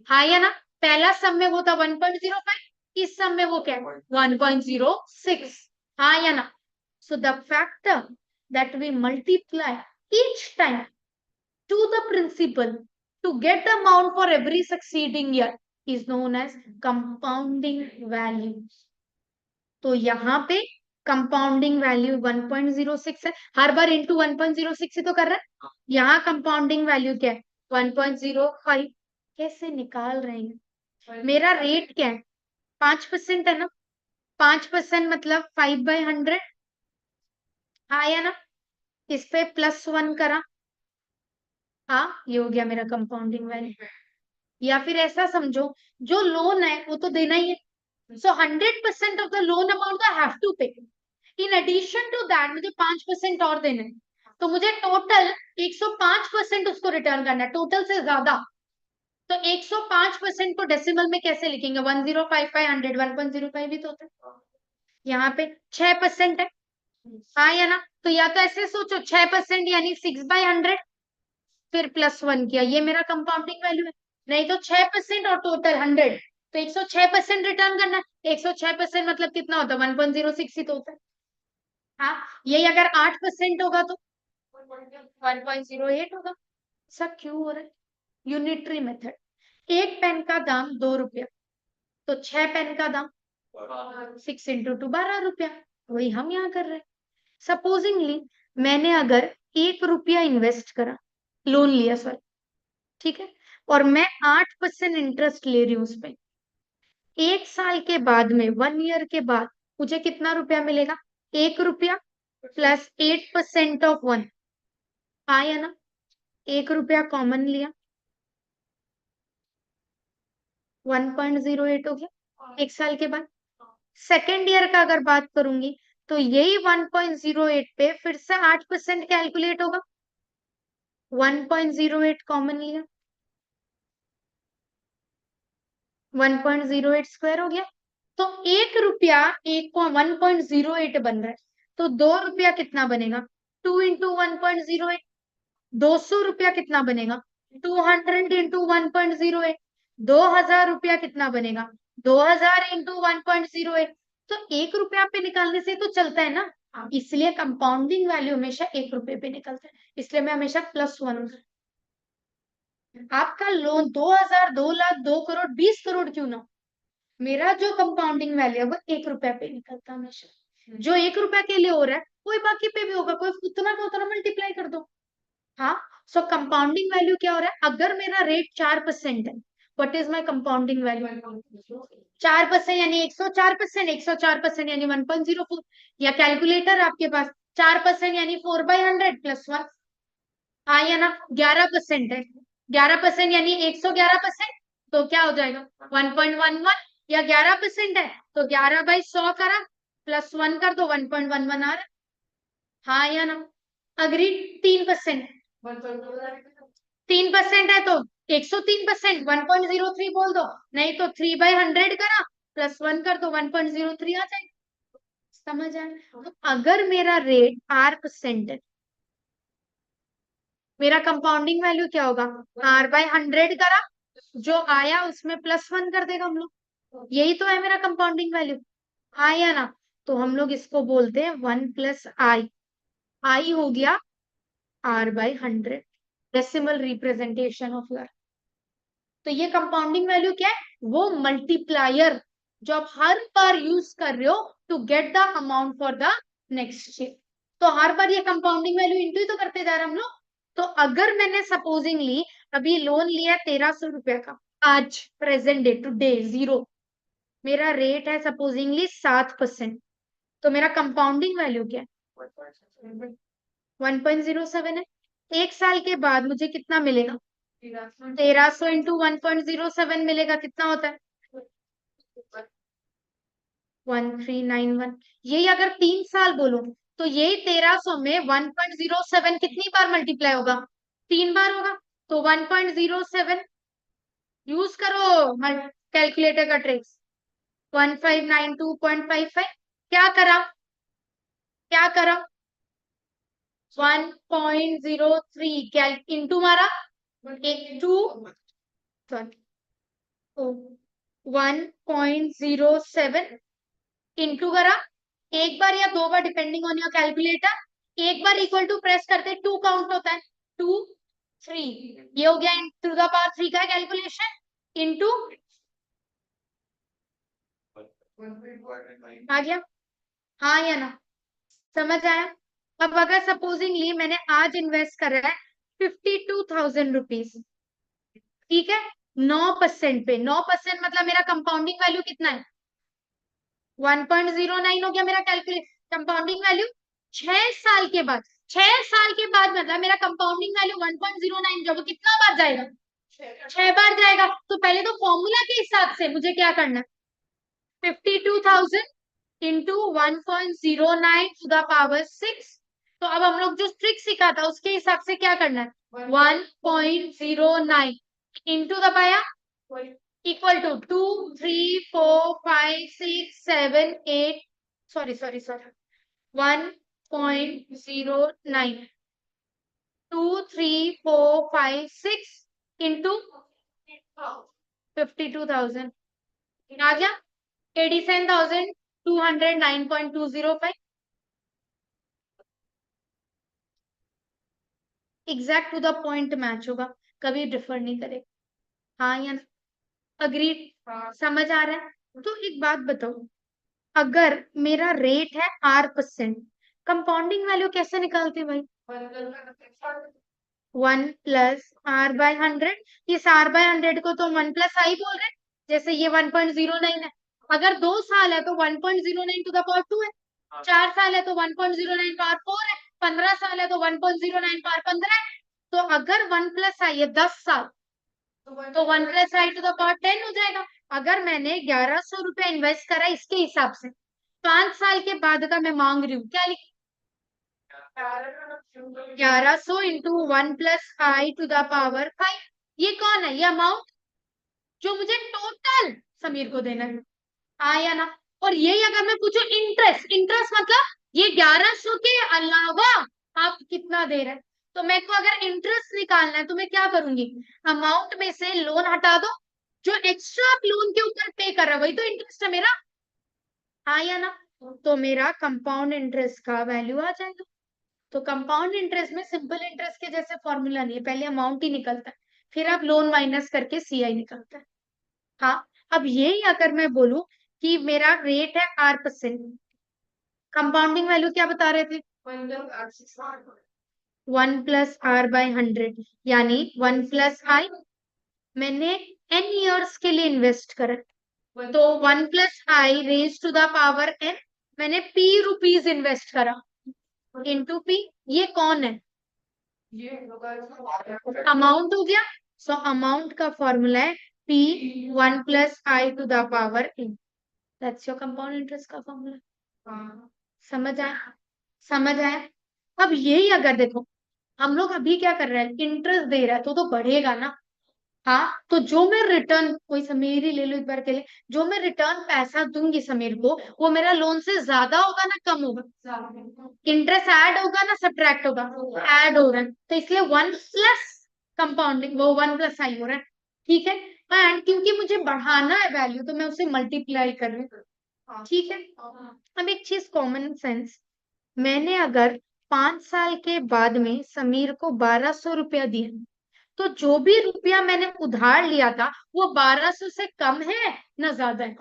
हाँ या ना, पहला सम में वो था 1.05, इस सम में वो क्या है 1.06। हाँ या ना, so the factor that we multiply each time to the principal to get the amount for every succeeding year is known as compounding value. तो यहाँ पे कंपाउंडिंग वैल्यू 1.06 है, हर बार इंटू 1.06 ही तो कर रहा है। यहाँ कंपाउंडिंग वैल्यू क्या है, 1.05। कैसे निकाल रहे हैं, मेरा रेट क्या है, 5% है ना, 5% मतलब 5/100। आया ना, इस पे +1 करा, हाँ ये हो गया मेरा कंपाउंडिंग वैल्यू। या फिर ऐसा समझो, जो लोन है वो तो देना ही है, so 100% of the loan amount I have to pay. In addition to that मुझे 5% और देना है, तो मुझे टोटल 105% उसको रिटर्न करना है, टोटल से ज्यादा। तो 105% को डेसिमल में कैसे लिखेंगे, 1055 100 1.05 भी तो होता है। यहाँ पे 6% है, हाँ या ना, तो या तो ऐसे सोचो 6% यानी 6/100, फिर +1 किया, ये मेरा कंपाउंडिंग वैल्यू है। नहीं तो 6% और टोटल 100, तो 106% रिटर्न करना है। 106% मतलब कितना होता है, 1.06 ही तो होता है। हाँ, यही अगर 8% होगा तो 1.08 होगा। ऐसा क्यों हो रहा है, यूनिटरी मेथड। एक पेन का दाम 2 रुपया, तो 6 पेन का दाम 6 × 2 12 रुपया, वही हम यहाँ कर रहे हैं। सपोजिंगली मैंने अगर 1 रुपया इन्वेस्ट करा, लोन लिया सॉरी, ठीक है, और मैं 8% इंटरेस्ट ले रही हूँ उस पे, 1 साल के बाद में 1 ईयर के बाद मुझे कितना रुपया मिलेगा, 1 रुपया प्लस 8% ऑफ 1। आया ना, 1 रुपया कॉमन लिया, 1.08 हो गया एक साल के बाद। सेकेंड ईयर का अगर बात करूंगी तो यही 1.08 पे फिर से 8% कैलकुलेट होगा। 1.08 कॉमन लिया, 1.08 स्क्वायर हो गया। तो 1 रुपया, एक को 1.08 बन रहा है, तो 2 रुपया कितना बनेगा? 2 × 1.08। 200 रुपया कितना बनेगा? 200 × 1.08। 2000 रुपया कितना बनेगा? 2000 × 1.08। तो 1 रुपया पे निकालने से तो चलता है ना, इसलिए कंपाउंडिंग वैल्यू हमेशा 1 रुपये पे निकलता है, इसलिए मैं हमेशा +1। आपका लोन 2000, 2 लाख, 2 करोड़, 20 करोड़ क्यों ना, मेरा जो कंपाउंडिंग वैल्यू है वो 1 रुपया पे निकलता है हमेशा। जो 1 रुपया के लिए हो रहा है कोई बाकी पे भी होगा, कोई उतना का उतना मल्टीप्लाई कर दो। हाँ, सो कंपाउंडिंग वैल्यू क्या हो रहा है? अगर मेरा रेट 4% है, what is my compounding value? 4% यानी 104%, 104% यानी 1.04, या कैलकुलेटर आपके पास, 4% यानी 4/100 +1। हाँ या ना? 11% है, 11% यानी 111%, तो क्या हो जाएगा? 1.11। या 11% है तो 11/100 करा, +1 कर दो, 1.11 आ रहा है। हाँ या ना? अग्री? 3%, 3% है तो 103%, 1.03 बोल दो, नहीं तो 3/100 करा, +1 कर दो, 1.03 आ जाएगा। समझ आए? तो अगर मेरा रेट R% है, मेरा कंपाउंडिंग वैल्यू क्या होगा? R/100 करा, जो आया उसमें +1 कर देगा हम लोग, यही तो है मेरा कंपाउंडिंग वैल्यू। हाँ या ना? तो हम लोग इसको बोलते हैं 1 + I। आई हो गया R/100, decimal representation of your. तो ये कंपाउंडिंग वैल्यू क्या है? वो मल्टीप्लायर जो आप हर बार यूज कर रहे हो to get the amount for the next year. तो हर बार ये कंपाउंडिंग वैल्यू इंटू ही तो करते जा रहे हैं हम लोग। तो अगर मैंने सपोजिंगली अभी लोन लिया 1300 रुपया का, आज प्रेजेंट डे टुडे 0, मेरा रेट है सपोजिंगली 7%, तो मेरा कंपाउंडिंग वैल्यू क्या है? 1.07 है। एक साल के बाद मुझे कितना मिलेगा? 1300 × 1.07 मिलेगा, कितना होता है? 1391। यही अगर 3 साल बोलो तो यही 1300 में 1.07 कितनी बार मल्टीप्लाई होगा? 3 बार होगा। तो 1.07 यूज करो कैलकुलेटर का ट्रिक्स, 1592.55। क्या करा? क्या करा? 1.03 कैल इंटू मारा, एक टू, सॉरी, 1.07 इंटू करा, एक बार या 2 बार डिपेंडिंग ऑन योर कैलकुलेटर। एक बार इक्वल टू प्रेस करते 2 काउंट होता है, 2 3, ये हो गया टू द पावर 3 का कैलकुलेशन, इंटू आ गया। हाँ या ना? समझ आया? अब अगर सपोजिंगली मैंने आज इन्वेस्ट करा है 52,000 रुपीज, ठीक है, 9% पे, 9% मतलब मेरा कंपाउंडिंग वैल्यू कितना है? 1.09 हो गया मेरा कैलकुलेट कंपाउंडिंग वैल्यू। 6 साल के बाद, 6 साल के बाद मतलब मेरा कंपाउंडिंग वैल्यू 1.09, जब वो कितना बार जाएगा? 6 बार जाएगा। तो पहले तो फॉर्मूला के हिसाब से मुझे क्या करना है? 52,000 इंटू 1.09 टू द पावर 6। तो अब हम लोग जो ट्रिक सीखा था उसके हिसाब से क्या करना है? 1.09 इंटू दबाया, इक्वल टू 2 3 4 5 6 7 8, सॉरी 1.09, 2 3 4 5 6 इंटू 52,000 आ गया 87,209.205। Exact to the point match होगा, कभी डिफर नहीं करेगा। हाँ या अग्रीड? समझ आ रहा है? तो एक बात बताओ, अगर मेरा रेट है R%, कंपाउंडिंग वैल्यू कैसे निकालते हैं भाई? 1 + R/100। इस R/100 को तो 1 + I बोल रहे हैं, जैसे ये 1.09 है। अगर 2 साल है तो 1.09 टू द पावर 2 है, 4 साल है तो 1.09 पावर 4 है, 15 साल है तो 1.09 पावर 15 है। तो अगर 1 + I है 10 साल, तो 1 + i⁻10 हो जाएगा। अगर मैंने 1100 रुपया इन्वेस्ट करा इसके हिसाब से, 5 साल के बाद का मैं मांग रही हूँ, क्या लिख, 1100 इंटू 1 + i⁻5। ये कौन है? ये अमाउंट जो मुझे टोटल समीर को देना है, हाँ या ना? और यही अगर मैं पूछूं इंटरेस्ट, इंटरेस्ट मतलब ये 1100 के अलावा आप कितना दे रहे हैं, तो मेरे को अगर इंटरेस्ट निकालना है तो मैं क्या करूंगी, अमाउंट में से लोन हटा दो, जो एक्स्ट्रा आप लोन के ऊपर पे कर रहे हो वही तो इंटरेस्ट है मेरा, हाँ या ना? तो मेरा कंपाउंड इंटरेस्ट का वैल्यू आ जाएगा। तो कंपाउंड इंटरेस्ट में सिंपल इंटरेस्ट के जैसे फॉर्मूला नहीं है, पहले अमाउंट ही निकलता है, फिर आप लोन माइनस करके सीआई निकलता है। हाँ, अब यही अगर मैं बोलूं कि मेरा रेट है R%, कंपाउंडिंग वैल्यू क्या बता रहे थे, 1 + r/100, यानी 1 + i, मैंने n ईयर्स के लिए इन्वेस्ट करा, तो 1 + i⁻n, मैंने p रुपीज इन्वेस्ट करा इंटू p। ये कौन है? अमाउंट हो गया। सो अमाउंट का फॉर्मूला है p 1 + i⁻n। That's your compound interest का फॉर्मूला। समझ आया? समझ आया? अब यही अगर देखो, हम लोग अभी क्या कर रहे हैं, इंटरेस्ट दे रहा है तो बढ़ेगा ना। हाँ, तो जो मैं रिटर्न, कोई समीर ही ले लो एक बार के लिए, जो मैं रिटर्न पैसा दूंगी समीर को, वो मेरा लोन से ज्यादा होगा ना कम होगा? इंटरेस्ट ऐड होगा ना सब्ट्रैक्ट होगा? ऐड हो रहा है, तो इसलिए 1 + कंपाउंडिंग, वो 1 + i हो रहा है, ठीक है। एंड क्योंकि मुझे बढ़ाना है वैल्यू तो मैं उसे मल्टीप्लाई कर रही हूँ, ठीक है। अब एक चीज कॉमन सेंस, मैंने अगर 5 साल के बाद में समीर को 1200 रुपया दिया, तो जो भी रुपया मैंने उधार लिया था वो 1200 से कम है ना ज्यादा है?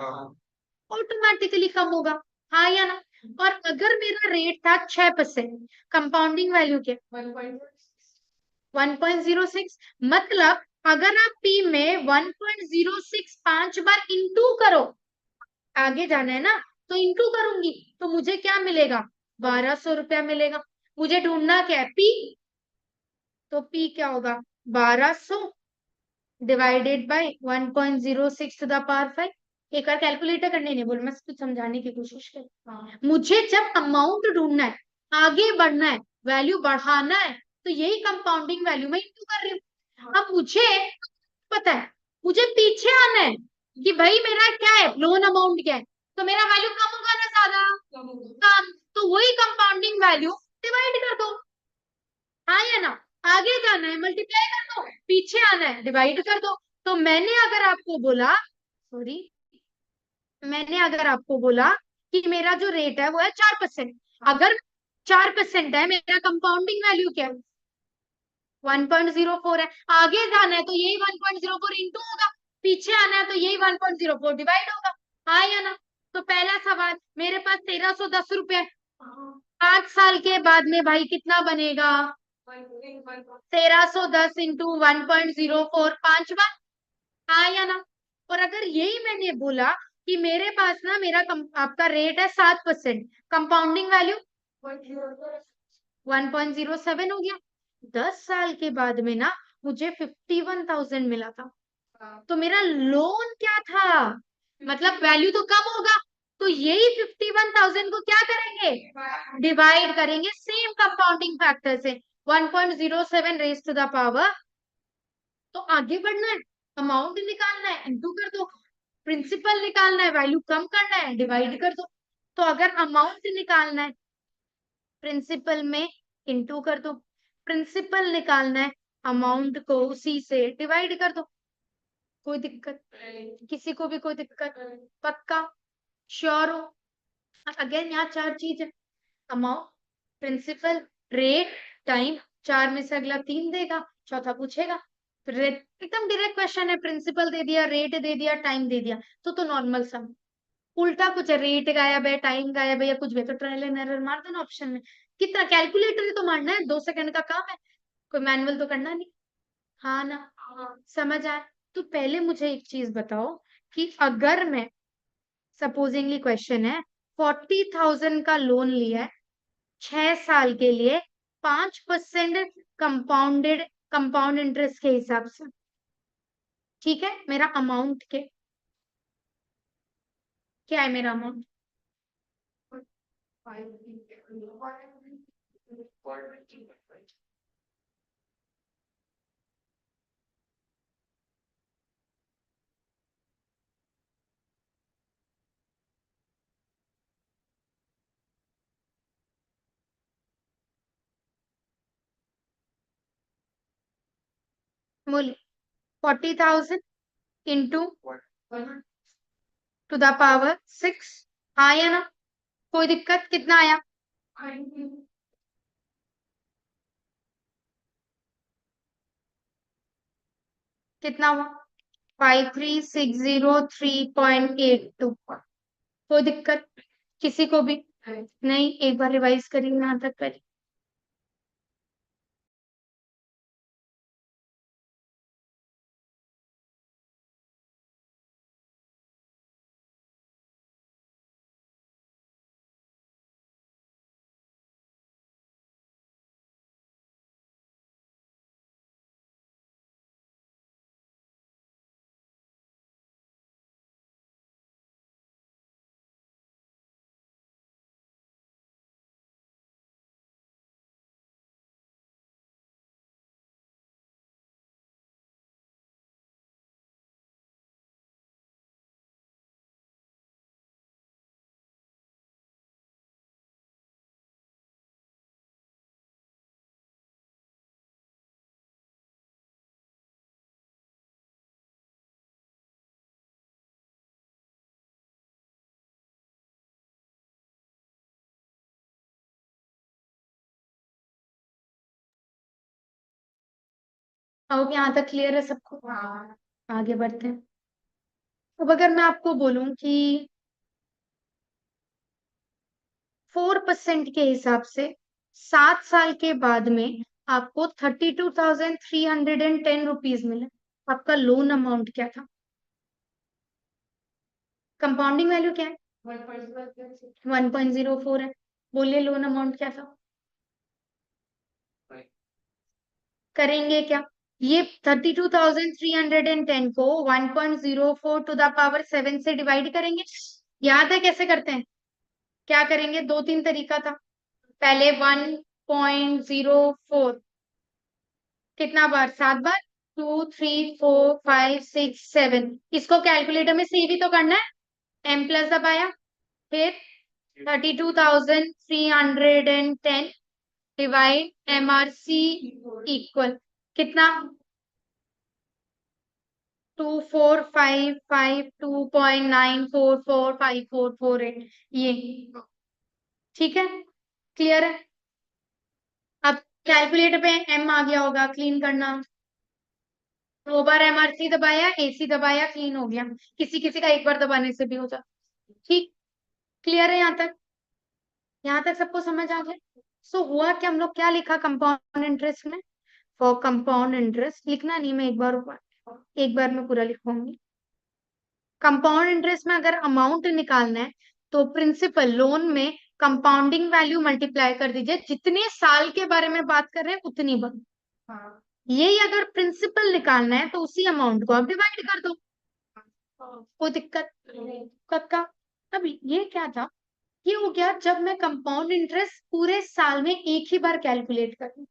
ऑटोमेटिकली कम होगा, हाँ या ना? और अगर मेरा रेट था 6%, कंपाउंडिंग वैल्यू के 1.06, मतलब अगर आप पी में 1.06 5 बार इंटू करो, आगे जाना है ना, तो इंटू करूंगी तो मुझे क्या मिलेगा, 1200 रुपया मिलेगा। मुझे ढूंढना क्या है, पी, तो पी क्या होगा, 1200 डिवाइडेड बाय 1.06⁵। एक बार कैलकुलेटर करने नहीं बोल, मैं कुछ समझाने की कोशिश कर, मुझे जब अमाउंट ढूंढना है, आगे बढ़ना है, वैल्यू बढ़ाना है, तो यही कंपाउंडिंग वैल्यू में इंटू कर रही हूँ। अब मुझे पता है, मुझे पीछे आना है कि भाई मेरा क्या है, लोन अमाउंट क्या है, तो मेरा वैल्यू कम होगा ना ज्यादा? कम, तो वही कंपाउंडिंग वैल्यू डिवाइड कर दो, हाँ या ना? आगे जाना है मल्टीप्लाई कर दो, पीछे आना है डिवाइड कर दो। तो मैंने अगर आपको बोला, सॉरी, मैंने अगर आपको बोला कि मेरा जो रेट है वो है 4%, अगर 4% है, मेरा कंपाउंडिंग वैल्यू क्या है, 1.04 है। आगे जाना है तो यही 1.04 इंटू होगा, पीछे आना है तो यही 1.04 डिवाइड होगा, हाँ या ना? तो पहला सवाल, मेरे पास 1310 रुपए, 5 साल के बाद में भाई कितना बनेगा, 1310 इंटू 1.04, 5 बार, हाँ या ना? और अगर यही मैंने बोला कि मेरे पास ना मेरा आपका रेट है 7%, कंपाउंडिंग वैल्यू 1.07 हो गया। 10 साल के बाद में ना मुझे 51,000 मिला था, तो मेरा लोन क्या था, मतलब वैल्यू तो कम होगा, तो यही 51,000 को क्या करेंगे, डिवाइड करेंगे सेम कंपाउंडिंग फैक्टर से, 1.07 तो आगे बढ़ना है, अमाउंट निकालना है, इंटू कर दो, प्रिंसिपल निकालना है, वैल्यू कम करना है, डिवाइड कर दो। तो अगर अमाउंट निकालना है, प्रिंसिपल में इंटू कर दो, प्रिंसिपल निकालना है, अमाउंट को उसी से डिवाइड कर दो। कोई दिक्कत, किसी को भी कोई दिक्कत, पक्का, श्योर हो? अगेन यहाँ 4 चीज है, अमाउंट, प्रिंसिपल, रेट, टाइम, 4 में से अगला 3 देगा, चौथा पूछेगा। एकदम डायरेक्ट क्वेश्चन है, प्रिंसिपल दे दिया, रेट दे दिया, टाइम दे दिया, तो नॉर्मल सम। उल्टा कुछ है, रेट गायब है, टाइम गायब है या कुछ भी, तो ट्रायल एंड एरर मार देना ऑप्शन में। कितना कैलकुलेटर ही तो मारना है, 2 सेकंड का काम है, कोई मैनुअल तो करना नहीं, हाँ ना? समझ आए? तो पहले मुझे एक चीज बताओ कि अगर मैं, सपोजिंगली क्वेश्चन है, 40,000 का लोन लिया है 6 साल के लिए, 5% कंपाउंड इंटरेस्ट के हिसाब से, ठीक है, मेरा अमाउंट क्या है मेरा अमाउंट? बोलिए। 40,000 इंटू टू द पावर 6। आया ना? कोई दिक्कत? कितना आया? कितना हुआ? 53,603.82। कोई दिक्कत किसी को भी? नहीं, एक बार रिवाइज करिए यहाँ तक करिए। अब यहाँ तक क्लियर है सबको? हाँ। आगे बढ़ते हैं। अब अगर मैं आपको बोलूं कि 4% के हिसाब से 7 साल के बाद में आपको 32,310 रुपीज मिले, आपका लोन अमाउंट क्या था? कंपाउंडिंग वैल्यू क्या है? 1.04 है। बोलिए लोन अमाउंट क्या था? करेंगे क्या? ये 32,310 को 1.04 टू द पावर 7 से डिवाइड करेंगे। याद है कैसे करते हैं? क्या करेंगे? दो तीन तरीका था। पहले 1.04 कितना बार? 7 बार। 2, 3, 4, 5, 6, 7। इसको कैलकुलेटर में सेव ही तो करना है। M प्लस दबाया, फिर 32,310 डिवाइड MRC इक्वल कितना? 2455.2.944544 ये। ठीक है, क्लियर है? अब कैलकुलेटर पे M आ गया होगा, क्लीन करना। 2 बार MRC दबाया, AC दबाया, क्लीन हो गया। किसी किसी का एक बार दबाने से भी हो जाता। ठीक, क्लियर है यहाँ तक? यहाँ तक सबको समझ आ गया? हुआ कि हम लोग क्या लिखा कंपाउंड इंटरेस्ट में? फॉर कंपाउंड इंटरेस्ट लिखना नहीं, मैं एक बार में पूरा लिखूंगी। कंपाउंड इंटरेस्ट में अगर अमाउंट निकालना है तो प्रिंसिपल लोन में कंपाउंडिंग वैल्यू मल्टीप्लाई कर दीजिए, जितने साल के बारे में बात कर रहे हैं उतनी बार। हाँ। यही अगर प्रिंसिपल निकालना है तो उसी अमाउंट को आप डिवाइड कर दो। कोई दिक्कत नहीं। कक्का। अब ये क्या था? ये हो गया जब मैं कंपाउंड इंटरेस्ट पूरे साल में एक ही बार कैलकुलेट करूँ।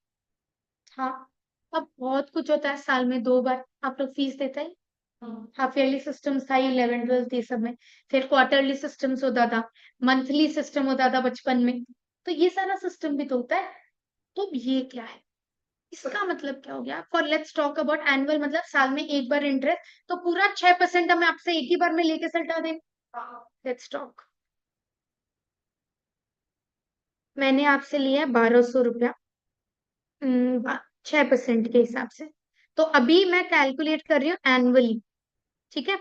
हाँ। अब बहुत कुछ होता है साल में 2 बार। आप लोग फीस देते हैं। हाफ ईयरली सिस्टम्स था 11th 12th ये सब में। फिर क्वार्टरली सिस्टम्स होता था, मंथली सिस्टम होता था बचपन में। तो ये सारा सिस्टम भी तो होता है। तो ये क्या है? इसका मतलब क्या हो गया? For let's talk about annual, मतलब साल में एक बार इंटरेस्ट, तो पूरा 6% हमें आपसे एक ही बार में लेके सल्टा दें। Let's talk. मैंने आपसे लिया 1,200 रुपया 6% के हिसाब से। तो अभी मैं कैलकुलेट कर रही हूँ एनुअली। ठीक है,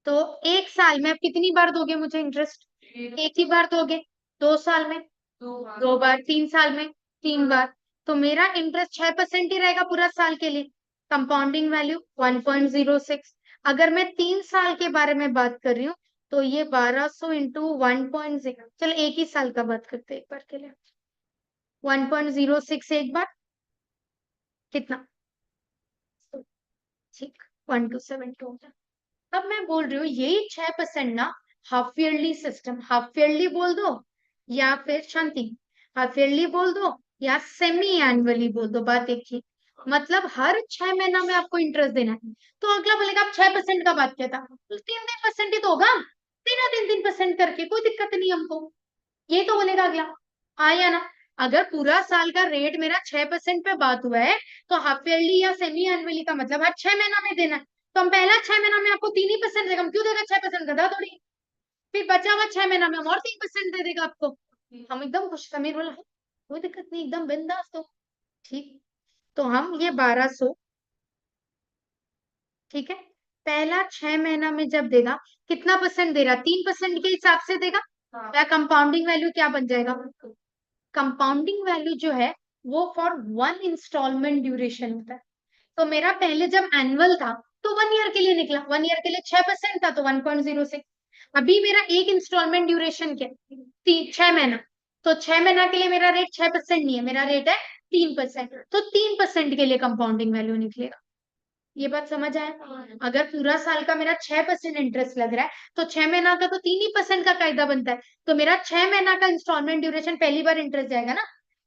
तो एक साल में आप कितनी बार दोगे मुझे इंटरेस्ट? एक ही बार दोगे। 2 साल में 2 बार, 3 साल में 3 बार। तो मेरा इंटरेस्ट 6% ही रहेगा पूरा साल के लिए। Compounding value 1.06। अगर मैं 3 साल के बारे में बात कर रही हूँ तो ये 1,200 इंटू 1.0, चलो एक ही साल का बात करते हैं एक बार के लिए। 1.06 एक बार कितना? ठीक। 1272 होता है। अब मैं बोल रही हूँ यही 6% ना half yearly system, half yearly बोल दो या फिर शांति, हाफ ईयरली बोल दो या सेमी एनुअली बोल दो, बात एक ही। मतलब हर 6 महीना में आपको इंटरेस्ट देना है। तो अगला बोलेगा आप 6% का बात किया था, तो 3-3% ही तो होगा, 3-3% करके कोई दिक्कत नहीं हमको, ये तो बोलेगा अगला। आया ना। अगर पूरा साल का रेट मेरा 6% पे बात हुआ है, तो हाफ ईयरली या सेमी एनुअली का मतलब हर 6 महीना में देना है। तो हम पहला 6 महीना में आपको 3% देगा, हम क्यों देगा 6%? गधा थोड़ी। फिर बचा हुआ 6 महीना में हम और 3% दे देगा आपको। हम एकदम खुश, समीर बोला कोई दिक्कत नहीं, एकदम बिंदास। तो ठीक, तो हम ये 1200, ठीक है, पहला 6 महीना में जब देगा कितना परसेंट दे रहा, 3% के हिसाब से देगा। या कंपाउंडिंग वैल्यू क्या बन जाएगा? कंपाउंडिंग वैल्यू जो है वो फॉर 1 इंस्टॉलमेंट ड्यूरेशन होता है। तो मेरा पहले जब एनुअल था तो 1 ईयर के लिए निकला, 1 ईयर के लिए 6% था तो 1.0 से। अभी मेरा एक इंस्टॉलमेंट ड्यूरेशन क्या, 6 महीना। तो 6 महीना के लिए मेरा रेट 6% नहीं है, मेरा रेट है 3%। तो 3% के लिए कंपाउंडिंग वैल्यू निकलेगा। ये बात समझ आया? अगर पूरा साल का मेरा 6% इंटरेस्ट लग रहा है, तो 6 महीना का तो 3% का कायदा बनता है। तो मेरा 6 महीना का इंस्टॉलमेंट ड्यूरेशन पहली बार इंटरेस्ट जाएगा ना,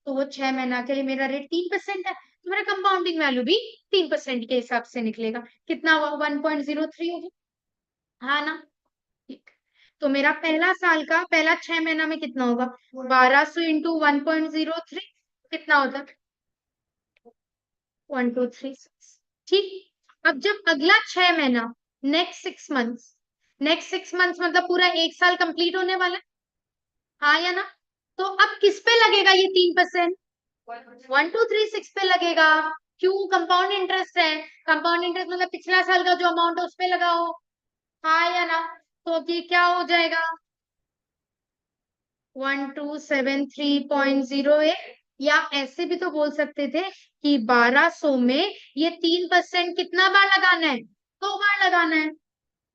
तो वो 6 महीना के लिए मेरा रेट 3% है, तो मेरा कंपाउंडिंग वैल्यू भी 3% के हिसाब से निकलेगा। कितना हुआ? 1.03 होगी। हाँ ना। ठीक। तो मेरा पहला साल का पहला 6 महीना में कितना होगा? 1200 इंटू 1.03 कितना होता? 1236। ठीक। अब जब अगला 6 महीना, नेक्स्ट 6 मंथ्स मतलब पूरा एक साल कंप्लीट होने वाला है, हाँ या ना? तो अब किस पे लगेगा ये 3%? 1236 पे लगेगा। क्यों? कंपाउंड इंटरेस्ट है। कंपाउंड इंटरेस्ट मतलब पिछला साल का जो अमाउंट है उस पे लगाओ, हाँ या ना? तो अब ये क्या हो जाएगा? 1273.08। या ऐसे भी तो बोल सकते थे कि 1200 में ये 3% कितना बार लगाना है? 2 बार लगाना है।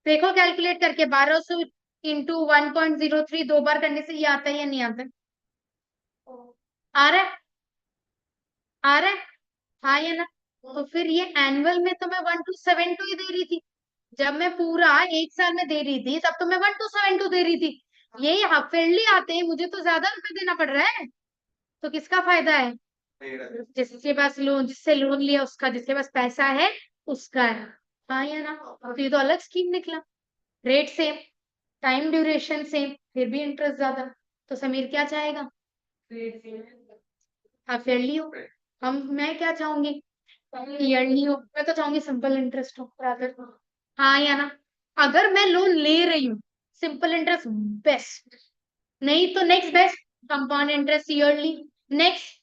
देखो कैलकुलेट करके, 1200 इंटू 1.03 2 बार करने से ये आता है या नहीं आता है? आ रहा है? आ रहा है? हाँ या ना? तो फिर ये एनुअल में तो मैं 1272 ही दे रही थी, जब मैं पूरा एक साल में दे रही थी तब तो मैं 1272 दे रही थी। ये हाफ ईयरली आते हैं, मुझे तो ज्यादा रुपए देना पड़ रहा है। तो किसका फायदा है? जिसके पास लोन, जिससे लोन लिया उसका, जिसके पास पैसा है उसका है। हाँ या ना? तो ये तो अलग स्कीम निकला। Rate same, time duration same, फिर भी इंटरेस्ट ज्यादा। तो समीर क्या चाहेगा? हाफ ईयरली हो। मैं क्या चाहूंगी? ईयरली हो। मैं तो चाहूंगी सिंपल इंटरेस्ट हो रादर। हाँ या ना? अगर मैं लोन ले रही हूँ, सिंपल इंटरेस्ट बेस्ट, नहीं तो next best compound interest yearly. Next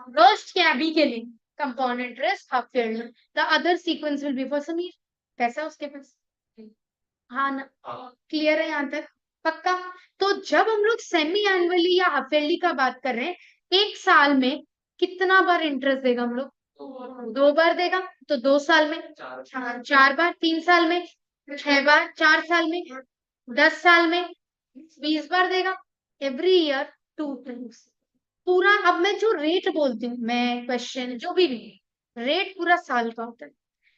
worst क्या है अभी के लिए? Compound interest half yearly. The other sequence will be for Sameer, पैसा उसके पास। हाँ ना? क्लियर है यहाँ तक? पक्का? तो जब हम लोग सेमी एनुअली या हाफ ईयरली का बात कर रहे हैं, एक साल में कितना बार इंटरेस्ट देगा हम लोग? 2 बार देगा। तो 2 साल में 4 बार, 3 साल में 6 बार, 4 साल में 10 साल में 20 बार देगा। Every year 2 times. पूरा, अब मैं जो रेट बोलती हूँ, मैं क्वेश्चन जो भी रेट पूरा साल का होता है।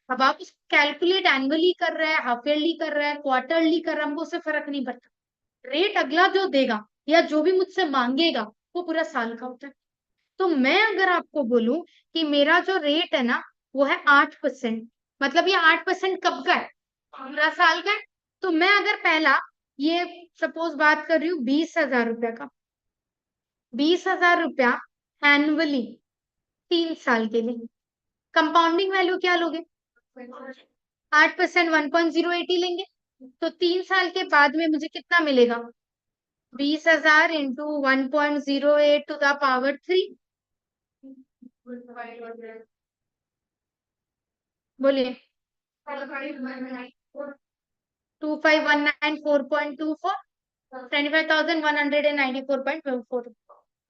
अब आप उसको कैलकुलेट एनुअली कर रहा है, हाफ ईयरली कर रहा है, क्वार्टरली कर रहा है, हमको उससे फर्क नहीं पड़ता। रेट अगला जो देगा या जो भी मुझसे मांगेगा वो पूरा साल का होता है। तो मैं अगर आपको बोलूं कि मेरा जो रेट है ना वो है 8%, मतलब ये 8% कब का है? पूरा साल का है। तो मैं अगर पहला ये सपोज बात कर रही हूँ 20,000 रुपया का, 20,000 रुपया एनुअली 3 साल के लिए, कंपाउंडिंग वैल्यू क्या लोगे? 8% 1.08 ही लेंगे। तो 3 साल के बाद में मुझे कितना मिलेगा? 20,000 इंटू 1.08 टू द पावर 3। बोलिए। 2519.4.24, 25,194.24।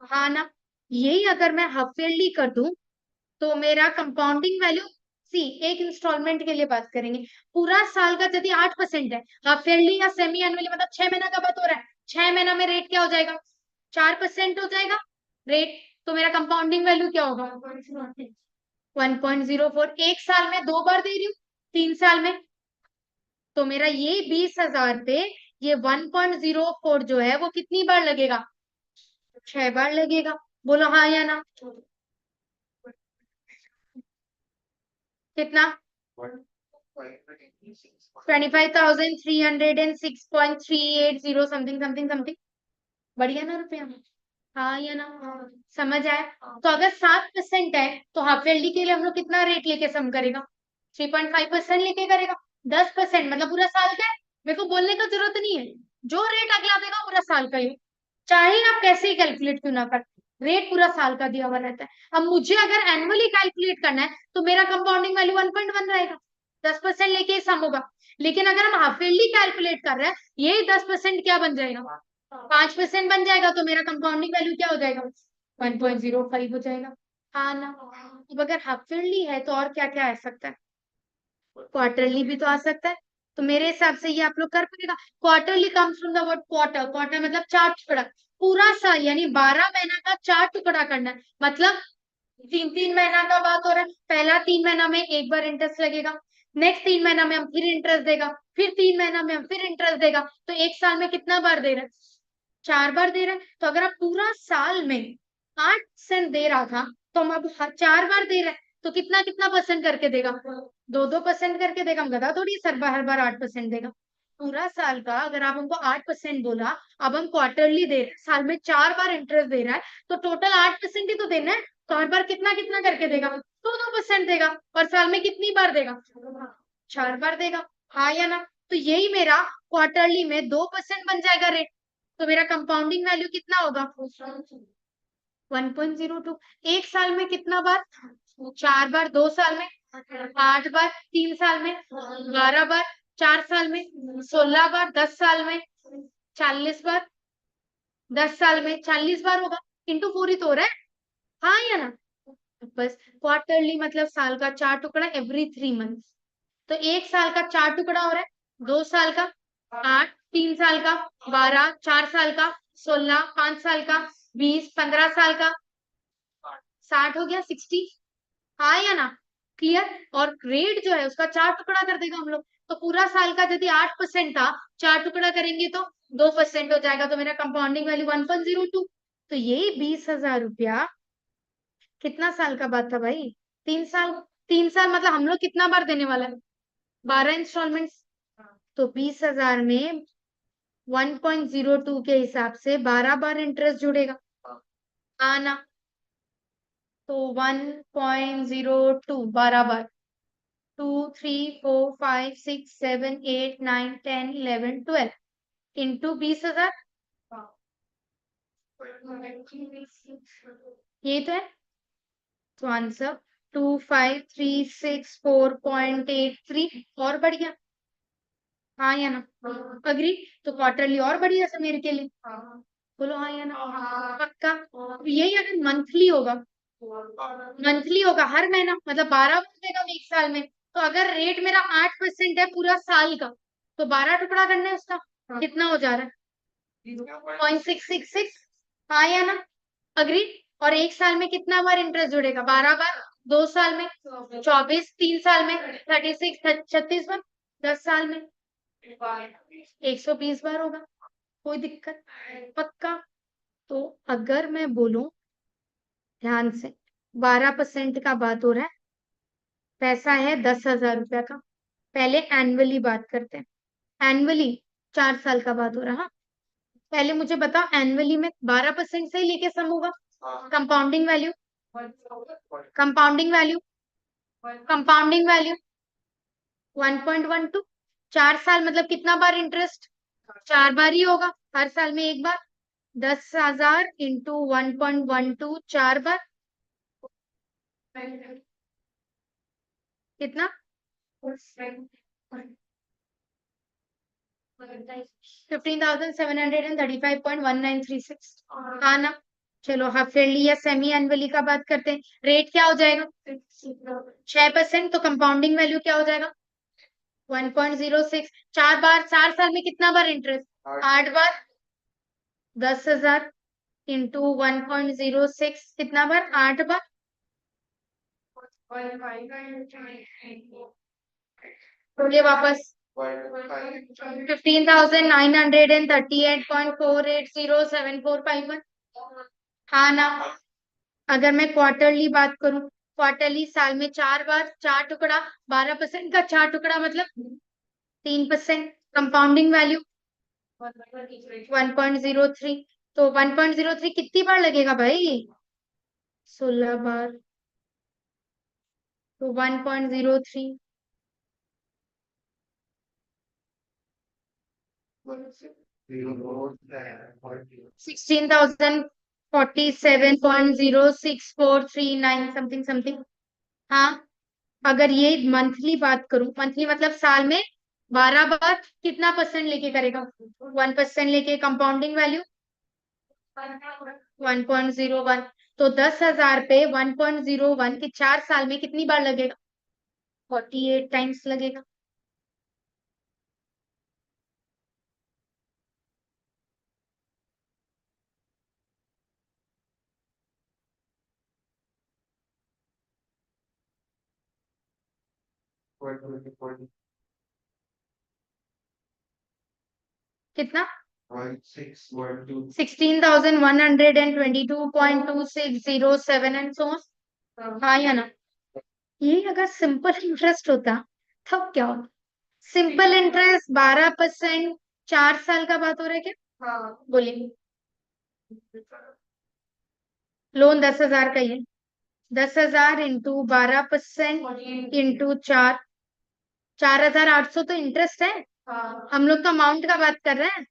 हाँ ना? यही अगर मैं हाफ ईयरली कर दूं तो मेरा कंपाउंडिंग वैल्यू, सी एक इंस्टॉलमेंट के लिए बात करेंगे, पूरा साल का यदि 8% है, हाफ ईयरली या सेमी एनुअली मतलब 6 महीना का बात हो रहा है, 6 महीना में रेट क्या हो जाएगा? 4% हो जाएगा रेट। तो मेरा कंपाउंडिंग वैल्यू क्या होगा? 1.04। एक साल में 2 बार दे रही हूँ, 3 साल में। तो मेरा ये 20,000 पे ये 1.04 जो है वो कितनी बार लगेगा? 6 बार लगेगा। बोलो हाँ या ना। कितना? 25,306.380 समथिंग समथिंग समथिंग। बढ़िया ना रुपया? हाँ या ना? समझ आया? तो अगर 7% है तो हाफ ईयरली के लिए हम लोग कितना रेट लेके सम करेगा? 3.5% लेके करेगा। 10% मतलब पूरा साल का है। मेरे को बोलने का जरूरत नहीं है। जो रेट अगला देगा पूरा साल का ही, चाहे आप कैसे ही कैलकुलेट क्यों ना कर, रेट पूरा साल का दिया हुआ रहता है। अब मुझे अगर एनुअली कैलकुलेट करना है तो मेरा कंपाउंडिंग वैल्यू 1.1 रहेगा। 10% लेके ही सम होगा। लेकिन अगर हम हाफ ईयरली कैलकुलेट कर रहे हैं, ये 10% क्या बन जाएगा? 5% बन जाएगा। तो मेरा कंपाउंडिंग वैल्यू क्या हो जाएगा? 1.05 हो जाएगा। हाँ ना? अब अगर हाफ ईयरली है तो और क्या क्या आ सकता है? क्वार्टरली भी तो आ सकता है। तो मेरे हिसाब से ये आप लोग कर पाएगा। Quarterly comes from the word quarter. Quarter मतलब 4 टुकड़ा। पूरा साल यानी 12 महीना का 4 टुकड़ा करना है। मतलब 3 3 महीना का बात हो रहा है। पहला 3 महीना में एक बार इंटरेस्ट लगेगा। नेक्स्ट 3 महीना में हम फिर इंटरेस्ट देगा। फिर 3 महीना में हम फिर इंटरेस्ट देगा। तो एक साल में कितना बार दे रहा है? 4 बार दे रहा है। तो अगर आप पूरा साल में 8% दे रहा था तो हम अब 4 बार दे रहे हैं। तो कितना कितना परसेंट करके देगा? 2 2% करके देगा। हम गधा थोड़ी हर बार 8% देगा। पूरा साल का अगर आप हमको 8% बोला, अब हम क्वार्टरली दे रहे हैं, साल में 4 बार इंटरेस्ट दे रहा है, तो टोटल 8% ही तो देना है। तो हर बार कितना कितना करके देगा? 2 2% देगा। और साल में कितनी बार देगा? 4 बार देगा। हाँ या ना? तो यही मेरा क्वार्टरली में 2% बन जाएगा रेट। तो मेरा कंपाउंडिंग वैल्यू कितना होगा? 1.02। एक साल में कितना बार? 4 बार। 2 साल में 8 बार। 3 साल में 12 बार। 4 साल में 16 बार। 10 साल में 40 बार। 10 साल में 40 बार होगा। इंटू पूरी तो हो रहा है। हाँ या ना? बस क्वार्टरली मतलब साल का 4 टुकड़ा एवरी 3 मंथ। तो एक साल का 4 टुकड़ा हो रहा है। 2 साल का 8, 3 साल का 12, 4 साल का 16, 5 साल का 20, 15 साल का 60 हो गया 60। हाँ या ना? क्लियर? और रेट जो है उसका 4 टुकड़ा कर देगा हम लोग। तो पूरा साल का यदि 8% था, 4 टुकड़ा करेंगे तो 2% हो जाएगा। तो मेरा कंपाउंडिंग वैल्यू 1.02। तो यही 20,000 रुपया कितना साल का बात था भाई? 3 साल। 3 साल मतलब हम लोग कितना बार देने वाला है? 12 इंस्टॉलमेंट्स। तो 20,000 में 1.02 के हिसाब से 12 बार इंटरेस्ट जुड़ेगा। आना। तो 1.02 12 बार। 2 3 4 5 6 7 8 9 10 11 12 इंटू 20,000। ये तो है। तो आंसर 25,364.83। और बढ़िया। हाँ या ना? अग्री? तो क्वार्टरली और बढ़िया से मेरे के लिए। बोलो हाँ या ना? पक्का? तो यही अगर मंथली होगा, मंथली होगा हर महीना मतलब 12 बार देगा एक साल में। तो अगर रेट मेरा 8% है पूरा साल का, तो 12 टुकड़ा करना है उसका। कितना हो जा रहा है? 0.666। हाँ या ना? अग्री? और एक साल में कितना बार इंटरेस्ट जुड़ेगा? 12 बार। 2 साल में 24, 3 साल में 36, 36 बार। 10 साल में 120 बार होगा। कोई दिक्कत? पक्का? तो अगर मैं बोलूं ध्यान से, 12% का बात हो रहा है, पैसा है 10,000 रुपया का। पहले एनुअली बात करते हैं। एनुअली 4 साल का बात हो रहा है। हाँ? पहले मुझे बताओ एनुअली में 12% से ही लेके सम होगा। Compounding value, compounding value, compounding value 1.12। 4 साल मतलब कितना बार इंटरेस्ट? 4 बार ही होगा। हर साल में एक बार। 10,000 इंटू 1.12 4 बार। कितना? 15,735.1936। हाँ ना? चलो हाफ ईयरली या सेमी एनुअली का बात करते हैं। रेट क्या हो जाएगा? 6%। तो कंपाउंडिंग वैल्यू क्या हो जाएगा? 1.06। 4 बार। 4 साल में कितना बार इंटरेस्ट? 8 बार। 10,000 इंटू 1.06 कितना बार? 8 बार। तो ये वापस 15,938.48048075। हाँ ना। अगर मैं क्वार्टरली बात करूं, क्वार्टरली साल में 4 बार, 4 टुकड़ा, 12% का 4 टुकड़ा मतलब 3%। Compounding value 1.03। तो 1.03 कितनी बार लगेगा भाई? 16 बार। तो 1.03 16,047.0643 समथिंग समथिंग। हाँ। अगर ये मंथली बात करूं, मंथली मतलब साल में 12 बार, कितना परसेंट लेके करेगा? 1% लेके। Compounding value 1.01। तो 10,000 पे 1.01 के 4 साल में कितनी बार लगेगा? 48 टाइम्स लगेगा। कितना? 16,122.2607 एंड सो ऑन। हाँ या ना? ये अगर सिंपल इंटरेस्ट होता तब क्या होता? सिंपल इंटरेस्ट 12%, 4 साल का बात हो रहा है क्या? हाँ बोलिए। लोन 10,000 का ही है। 10,000 इंटू 12% इंटू 4, 4,800 तो इंटरेस्ट है। हाँ। हम लोग तो अमाउंट का बात कर रहे हैं।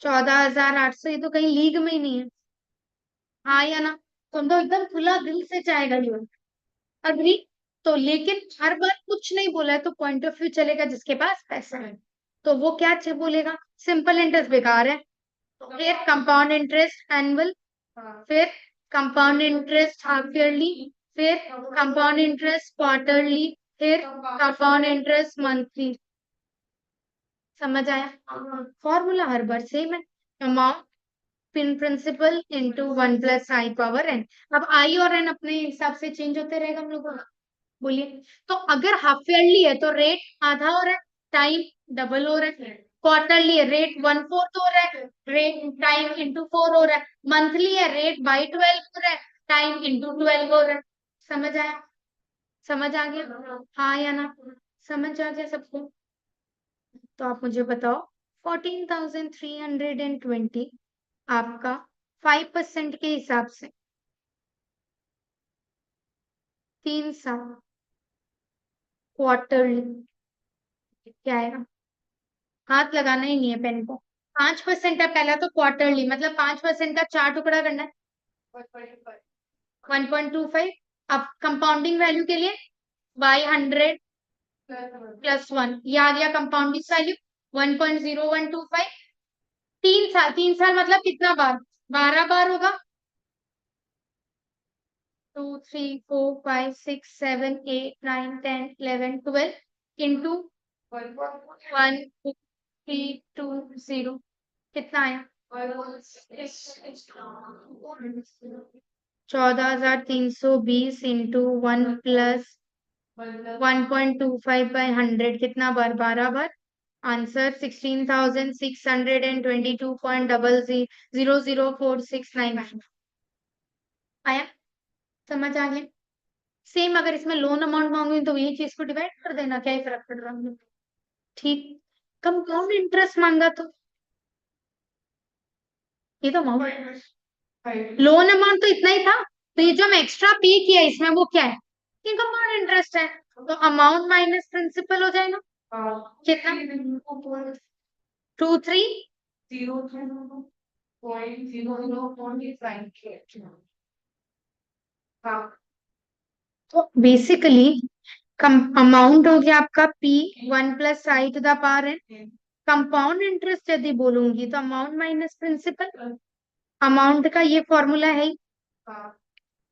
14,800, ये तो कहीं लीग में ही नहीं है। हाँ या ना? तुम तो एकदम खुला दिल से चाहेगा लोन। अग्री। तो लेकिन हर बार कुछ नहीं बोला है तो पॉइंट ऑफ व्यू चलेगा जिसके पास पैसा है। तो वो क्या बोलेगा? सिंपल इंटरेस्ट बेकार है। फिर कंपाउंड इंटरेस्ट एनुअल, फिर कंपाउंड इंटरेस्ट हाफ ईयरली, फिर कंपाउंड इंटरेस्ट क्वार्टरली, फिर कंपाउंड इंटरेस्ट मंथली। समझ आया? फॉर्मूला हर बार सेम है। अमाउंट पिन प्रिंसिपल इंटू 1+i⁻n। अब आई और एन अपने हिसाब से चेंज होते रहेगा हम लोगों का। बोलिए। तो अगर हाफ ईयरली है तो रेट आधा हो रहा है, टाइम डबल हो रहा है। क्वार्टरली है, रेट 1/4 हो रहा है, रेट टाइम इंटू 4 हो रहा है। मंथली है, रेट बाई 12 हो रहा है, टाइम इंटू 12 हो रहा है। समझ आया? समझ आ गया? हाँ या ना? समझ आ गया सबको? तो आप मुझे बताओ, 14,320 आपका 5% के हिसाब से 3 साल क्वार्टरली क्या आएगा? हाथ लगाना ही नहीं है पेन को। 5% है पहला, तो क्वार्टरली मतलब 5% का 4 टुकड़ा करना है। 1.25। अब कंपाउंडिंग वैल्यू के लिए बाई 100 +1, ये आ गया कंपाउंडिंग वैल्यू 1.0125। 3 साल, 3 साल मतलब कितना बार? 12 बार होगा। 2 3 4 5 6 7 8 9 10 11 12 इंटू 1 3 2 0। कितना आया? 14,320 इंटू 1+1.25/100, कितना बार? 12 बार। आंसर 16,622.004699 आया। समझ आ गया? सेम अगर इसमें लोन अमाउंट मांगूंगी तो यही चीज को डिवाइड कर देना, क्या ही फर्क पड़ रहा है। ठीक। कंपाउंड इंटरेस्ट मांगा तो ये तो अमाउंट, लोन अमाउंट तो इतना ही था। तो ये जो हम एक्स्ट्रा पे किया इसमें वो क्या है? ये कंपाउंड इंटरेस्ट है। तो अमाउंट माइनस प्रिंसिपल हो जाएगा। कितना? 23.00. तो बेसिकली कम अमाउंट हो गया आपका P1+i⁻n। कंपाउंड इंटरेस्ट यदि बोलूंगी तो अमाउंट माइनस प्रिंसिपल। अमाउंट का ये फॉर्मूला है ही।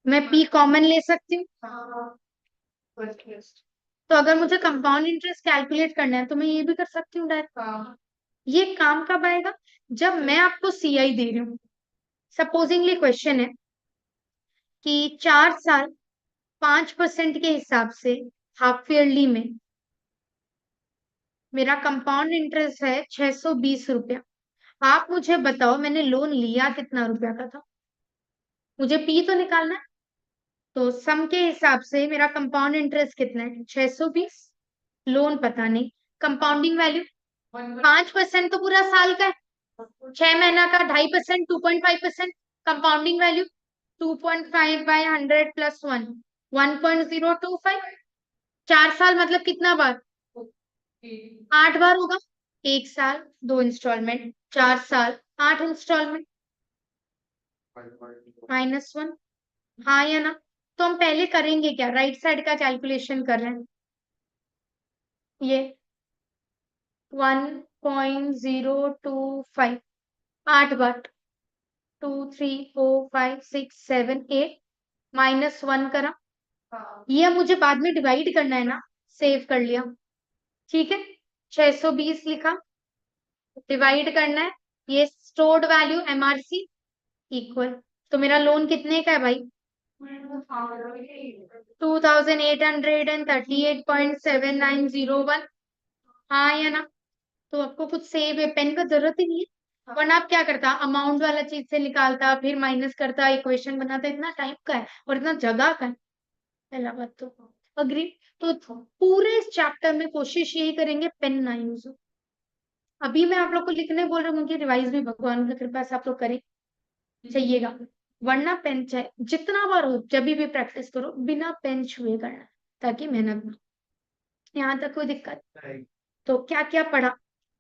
मैं P कॉमन ले सकती हूँ। तो अगर मुझे कंपाउंड इंटरेस्ट कैलकुलेट करना है तो मैं ये भी कर सकती हूँ डायरेक्ट। ये काम कब आएगा? जब मैं आपको CI दे रही हूँ। सपोजिंगली क्वेश्चन है कि 4 साल 5% के हिसाब से हाफ ईयरली में मेरा कंपाउंड इंटरेस्ट है 620 रुपया। आप मुझे बताओ मैंने लोन लिया कितना रुपया का था, मुझे पी तो निकालना है। तो सम के हिसाब से मेरा कंपाउंड इंटरेस्ट कितना है, 620। लोन पता नहीं, कंपाउंडिंग वैल्यू 5% तो पूरा साल का है, 6 महीना का 2.5%, 2.5%। Compounding value 2.5/100 + 1, 1.025। 4 साल मतलब कितना बार, 8 बार होगा। 1 साल 2 इंस्टॉलमेंट, 4 साल 8 इंस्टॉलमेंट, -1। हाँ या ना? तो हम पहले करेंगे क्या, राइट साइड का कैलकुलेशन कर रहे हैं। ये 1.025, 8 बार, 2, 3, 4, 5, 6, 7, 8, -1 करा। ये मुझे बाद में डिवाइड करना है ना, सेव कर लिया। ठीक है, 620 लिखा, डिवाइड करना है। ये स्टोर्ड वैल्यू एमआरसी इक्वल, तो मेरा लोन कितने का है भाई, 2838.7901। हाँ या ना? तो आपको कुछ सेव है, पेन का जरूरत ही नहीं है, वरना आप क्या करता, अमाउंट वाला चीज से निकालता फिर माइनस करता इक्वेशन बनाता, इतना टाइम का है और इतना जगह का है। पहला बात तो अग्री। तो पूरे इस चैप्टर में कोशिश यही करेंगे पेन ना यूज हो। अभी मैं आप लोग को लिखने बोल रही हूँ कि रिवाइज भी भगवान की कृपा से आप लोग करें, चाहिएगा। वरना पेन चाहे जितना बार हो, जब भी प्रैक्टिस करो बिना पेन छुए करना, ताकि मेहनत ना, यहाँ तक कोई दिक्कत। तो क्या क्या पढ़ा,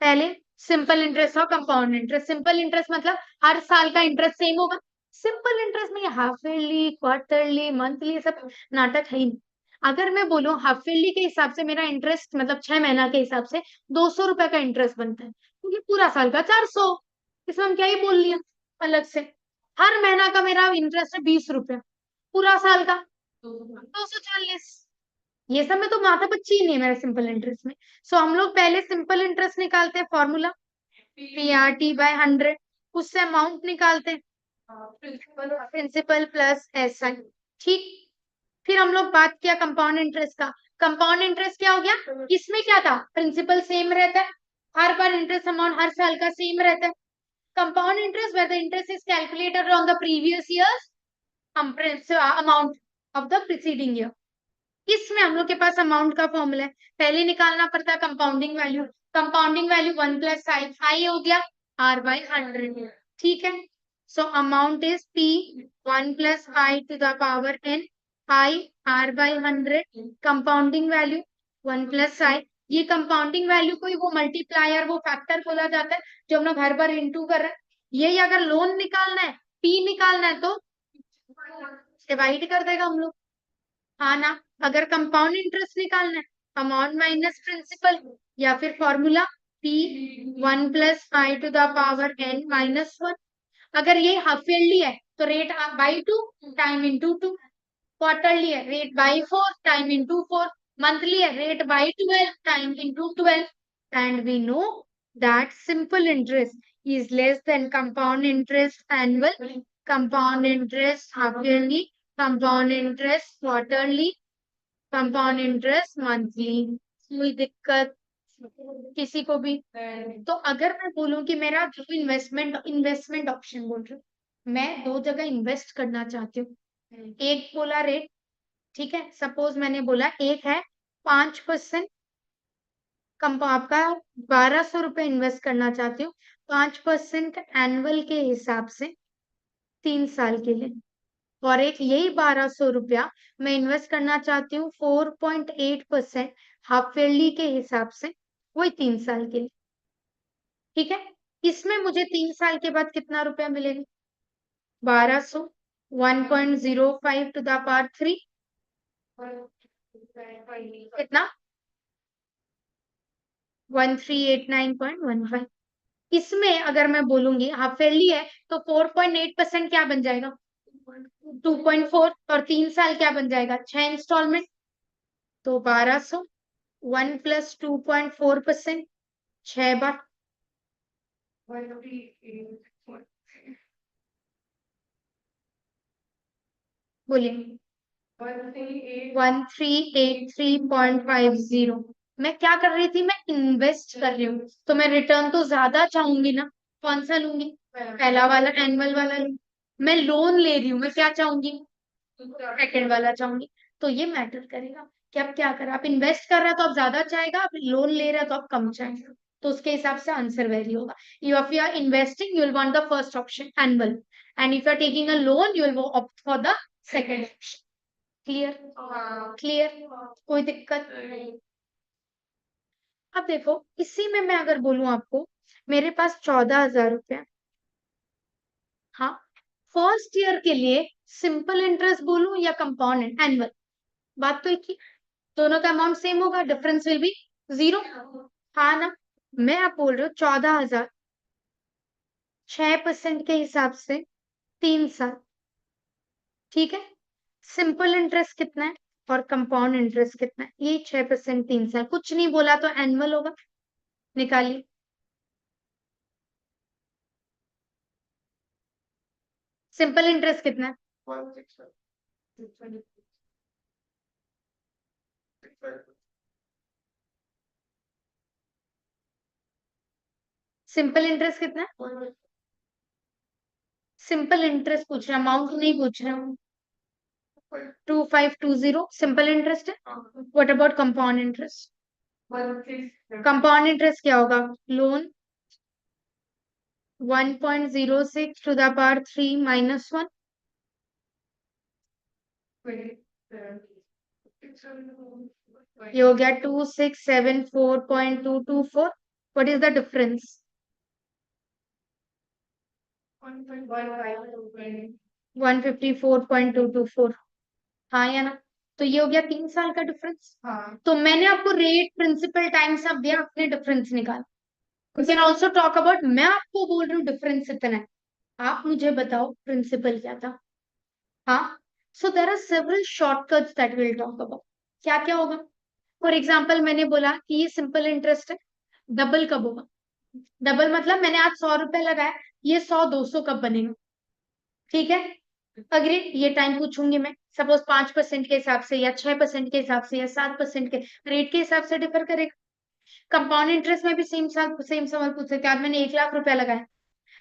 पहले सिंपल इंटरेस्ट और कंपाउंड इंटरेस्ट। सिंपल इंटरेस्ट मतलब हर साल का इंटरेस्ट सेम होगा। सिंपल इंटरेस्ट में हाफ ईयरली, क्वार्टरली, मंथली, ये सब नाटक है ही नहीं। अगर मैं बोलूँ हाफ ईयरली के हिसाब से मेरा इंटरेस्ट मतलब 6 महीना के हिसाब से 200 रुपए का इंटरेस्ट बनता है, क्योंकि पूरा साल का 400। इसमें हम क्या ही बोल लिया अलग से। हर महीना का मेरा इंटरेस्ट है 20 रुपया, पूरा साल का 240। ये सब में तो माथा पच्ची ही नहीं है मेरा सिंपल इंटरेस्ट में। सो हम लोग पहले सिंपल इंटरेस्ट निकालते हैं, फॉर्मूला PRT/100, उससे अमाउंट निकालते हैं, प्रिंसिपल प्लस SI। ठीक, फिर हम लोग बात किया कंपाउंड इंटरेस्ट का। कंपाउंड इंटरेस्ट क्या हो गया, इसमें क्या था, प्रिंसिपल सेम रहता है, हर बार इंटरेस्ट अमाउंट हर साल का सेम रहता है। Compound interest where the interest is calculated on the previous year's amount of the preceding year. इसमें हम लोग के पास अमाउंट का फॉर्मूला है, पहले निकालना पड़ता है compounding value. Compounding value 1 + I हो गया R/100। ठीक है, so amount is P 1 + I⁴ I R/100। Compounding value 1 + I। ये कंपाउंडिंग वैल्यू को ही वो मल्टीप्लायर, वो फैक्टर बोला जाता है जो हम लोग हर बार इंटू कर रहे हैं। यही अगर लोन निकालना है, P निकालना है, तो डिवाइड कर देगा हम लोग। हाँ ना? अगर कंपाउंड इंटरेस्ट निकालना है, अमाउंट माइनस प्रिंसिपल, या फिर फॉर्मूला P 1 + I⁴ अगर ये हाफ ईयरली है तो rate by 2 time into 2। Quarterly है rate by 4 time into 4। Monthly है rate by 12 time into 12। And we know that simple interest is less than compound interest annual, compound interest half yearly, compound interest quarterly, compound interest monthly. कोई दिक्कत किसी को भी? तो अगर मैं बोलूं कि मेरा जो इन्वेस्टमेंट इन्वेस्टमेंट ऑप्शन बोल रही हूँ, मैं 2 जगह इन्वेस्ट करना चाहती हूँ। एक बोला रेट, ठीक है, सपोज मैंने बोला एक है 5%, आपका 1200 रुपये इन्वेस्ट करना चाहती हूँ 5% एनुअल के हिसाब से 3 साल के लिए। और एक यही 1200 रुपया मैं इन्वेस्ट करना चाहती हूँ 4.8% हाफ ईयरली के हिसाब से, वही 3 साल के लिए। ठीक है, इसमें मुझे 3 साल के बाद कितना रुपया मिलेगा, 1200, 1.05 to the power 3, कितना, 1389.15। इसमें अगर मैं बोलूंगी हाफ ईयरली है तो 4.8% क्या बन जाएगा, 2.4, और 3 साल क्या बन जाएगा, 6 इंस्टॉलमेंट। तो 1200, 1 + 2.4%, 6 बार, बोलिए। 1383.50। मैं क्या कर रही थी, मैं इन्वेस्ट कर रही हूँ, तो मैं रिटर्न तो ज्यादा चाहूंगी ना। कौन सा लूंगी, पहला वाला एनुअल वाला लूंगी। मैं लोन ले रही हूँ, मैं क्या चाहूंगी, सेकंड वाला चाहूंगी। तो ये मैटर करेगा कि आप क्या करें। आप इन्वेस्ट कर रहे हैं तो आप ज्यादा चाहेगा, आप लोन ले रहे हैं तो आप कम चाहेगा। तो उसके हिसाब से आंसर वेरी होगा। You if you are investing you will want the first option annual, and if you are taking a loan you will opt for the second option. Clear, clear, कोई दिक्कत नहीं। अब देखो इसी में मैं अगर बोलूं आपको, मेरे पास 14,000 रुपया। हाँ, फर्स्ट ईयर के लिए सिंपल इंटरेस्ट बोलूं या कंपाउंड एनुअल, बात तो एक ही, दोनों का अमाउंट सेम होगा, डिफरेंस विल बी जीरो। हाँ ना, मैं आप बोल रही हूँ 14,000, 6% के हिसाब से 3 साल, ठीक है। सिंपल इंटरेस्ट कितना है और कंपाउंड इंटरेस्ट कितना है, ये 6% 3 साल, कुछ नहीं बोला तो एनुअल होगा, निकालिए। सिंपल इंटरेस्ट कितना है, सिंपल इंटरेस्ट कितना है, सिंपल इंटरेस्ट पूछ रहा, अमाउंट नहीं पूछ रहा हूँ। 2520 सिंपल इंटरेस्ट है। What about compound interest, compound interest क्या होगा, लोन 1.06 टू द पावर 3 - 1, ये हो गया 2674.224। What is the difference, 154.224। हाँ या ना, तो ये हो गया 3 साल का डिफरेंस। तो मैंने आपको रेट प्रिंसिपल टाइम सब दिया, आपने डिफरेंस निकाला। You can also talk about, मैं आपको बोल रही हूँ डिफरेंस इतना है, आप मुझे बताओ प्रिंसिपल क्या था। हाँ, so there are several shortcuts that will talk about. क्या क्या होगा, फॉर एग्जाम्पल मैंने बोला कि ये सिंपल इंटरेस्ट है, डबल कब होगा, डबल मतलब मैंने आज 100 रुपए लगाया, ये 100 200 कब बनेगा, ठीक है। अग्री, ये टाइम पूछूंगी मैं, सपोज 5% के हिसाब से या 6% के हिसाब से या 7% के रेट के हिसाब से डिफर करेगा। कंपाउंड इंटरेस्ट में भी सेम सवाल पूछ सकते हैं। आज मैंने 1 लाख रुपया लगाया,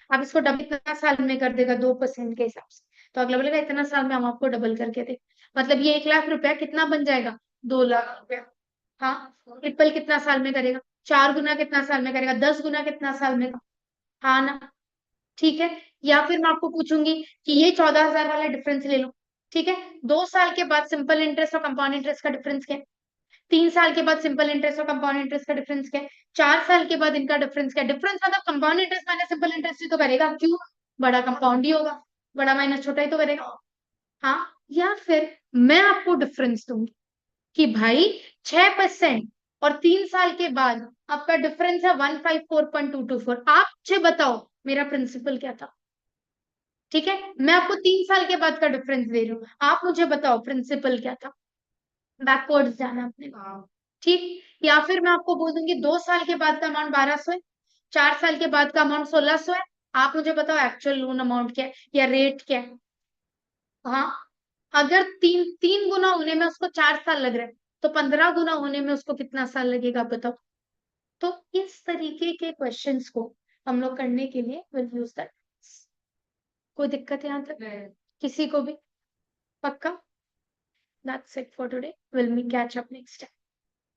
अब इसको डबल इतना साल में कर देगा 2% के हिसाब से, तो अगला बोलेगा इतना साल में हम आपको डबल करके दे, मतलब ये 1 लाख रुपया कितना बन जाएगा, 2 लाख रुपया। हाँ, ट्रिपल कितना साल में करेगा, 4 गुना कितना साल में करेगा, 10 गुना कितना साल में। हाँ ना, ठीक है। या फिर मैं आपको पूछूंगी कि ये 14,000 वाला डिफरेंस ले लो, ठीक है। 2 साल के बाद सिंपल इंटरेस्ट और कंपाउंड इंटरेस्ट का डिफरेंस क्या है, 3 साल के बाद सिंपल इंटरेस्ट और कंपाउंड इंटरेस्ट का डिफरेंस क्या है, 4 साल के बाद इनका डिफरेंस क्या है। डिफरेंस मतलब compound interest minus simple interest ही तो करेगा, क्यों, बड़ा कंपाउंड ही होगा, बड़ा माइनस छोटा ही तो करेगा। हाँ, या फिर मैं आपको डिफरेंस दूंगी कि भाई 6% और 3 साल के बाद आपका डिफरेंस है 154.224, आप मुझे बताओ मेरा प्रिंसिपल क्या था, ठीक है। मैं आपको 3 साल के बाद का डिफरेंस दे रही हूँ, आप मुझे बताओ प्रिंसिपल क्या था, बैकवर्ड्स जाना अपने, ठीक। या फिर मैं आपको बोल दूंगी 2 साल के बाद का अमाउंट 1,200 है, 4 साल के बाद का अमाउंट 1,600 है, आप मुझे बताओ एक्चुअल लोन अमाउंट क्या है या रेट क्या है। हाँ, अगर तीन तीन गुना होने में उसको 4 साल लग रहे हैं, तो 15 गुना होने में उसको कितना साल लगेगा बताओ। तो इस तरीके के क्वेश्चंस को हम लोग करने के लिए विल यूज दैट। कोई दिक्कत है यहाँ तक, किसी को भी, पक्का। That's it for today. We'll catch up next time.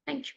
Thank you.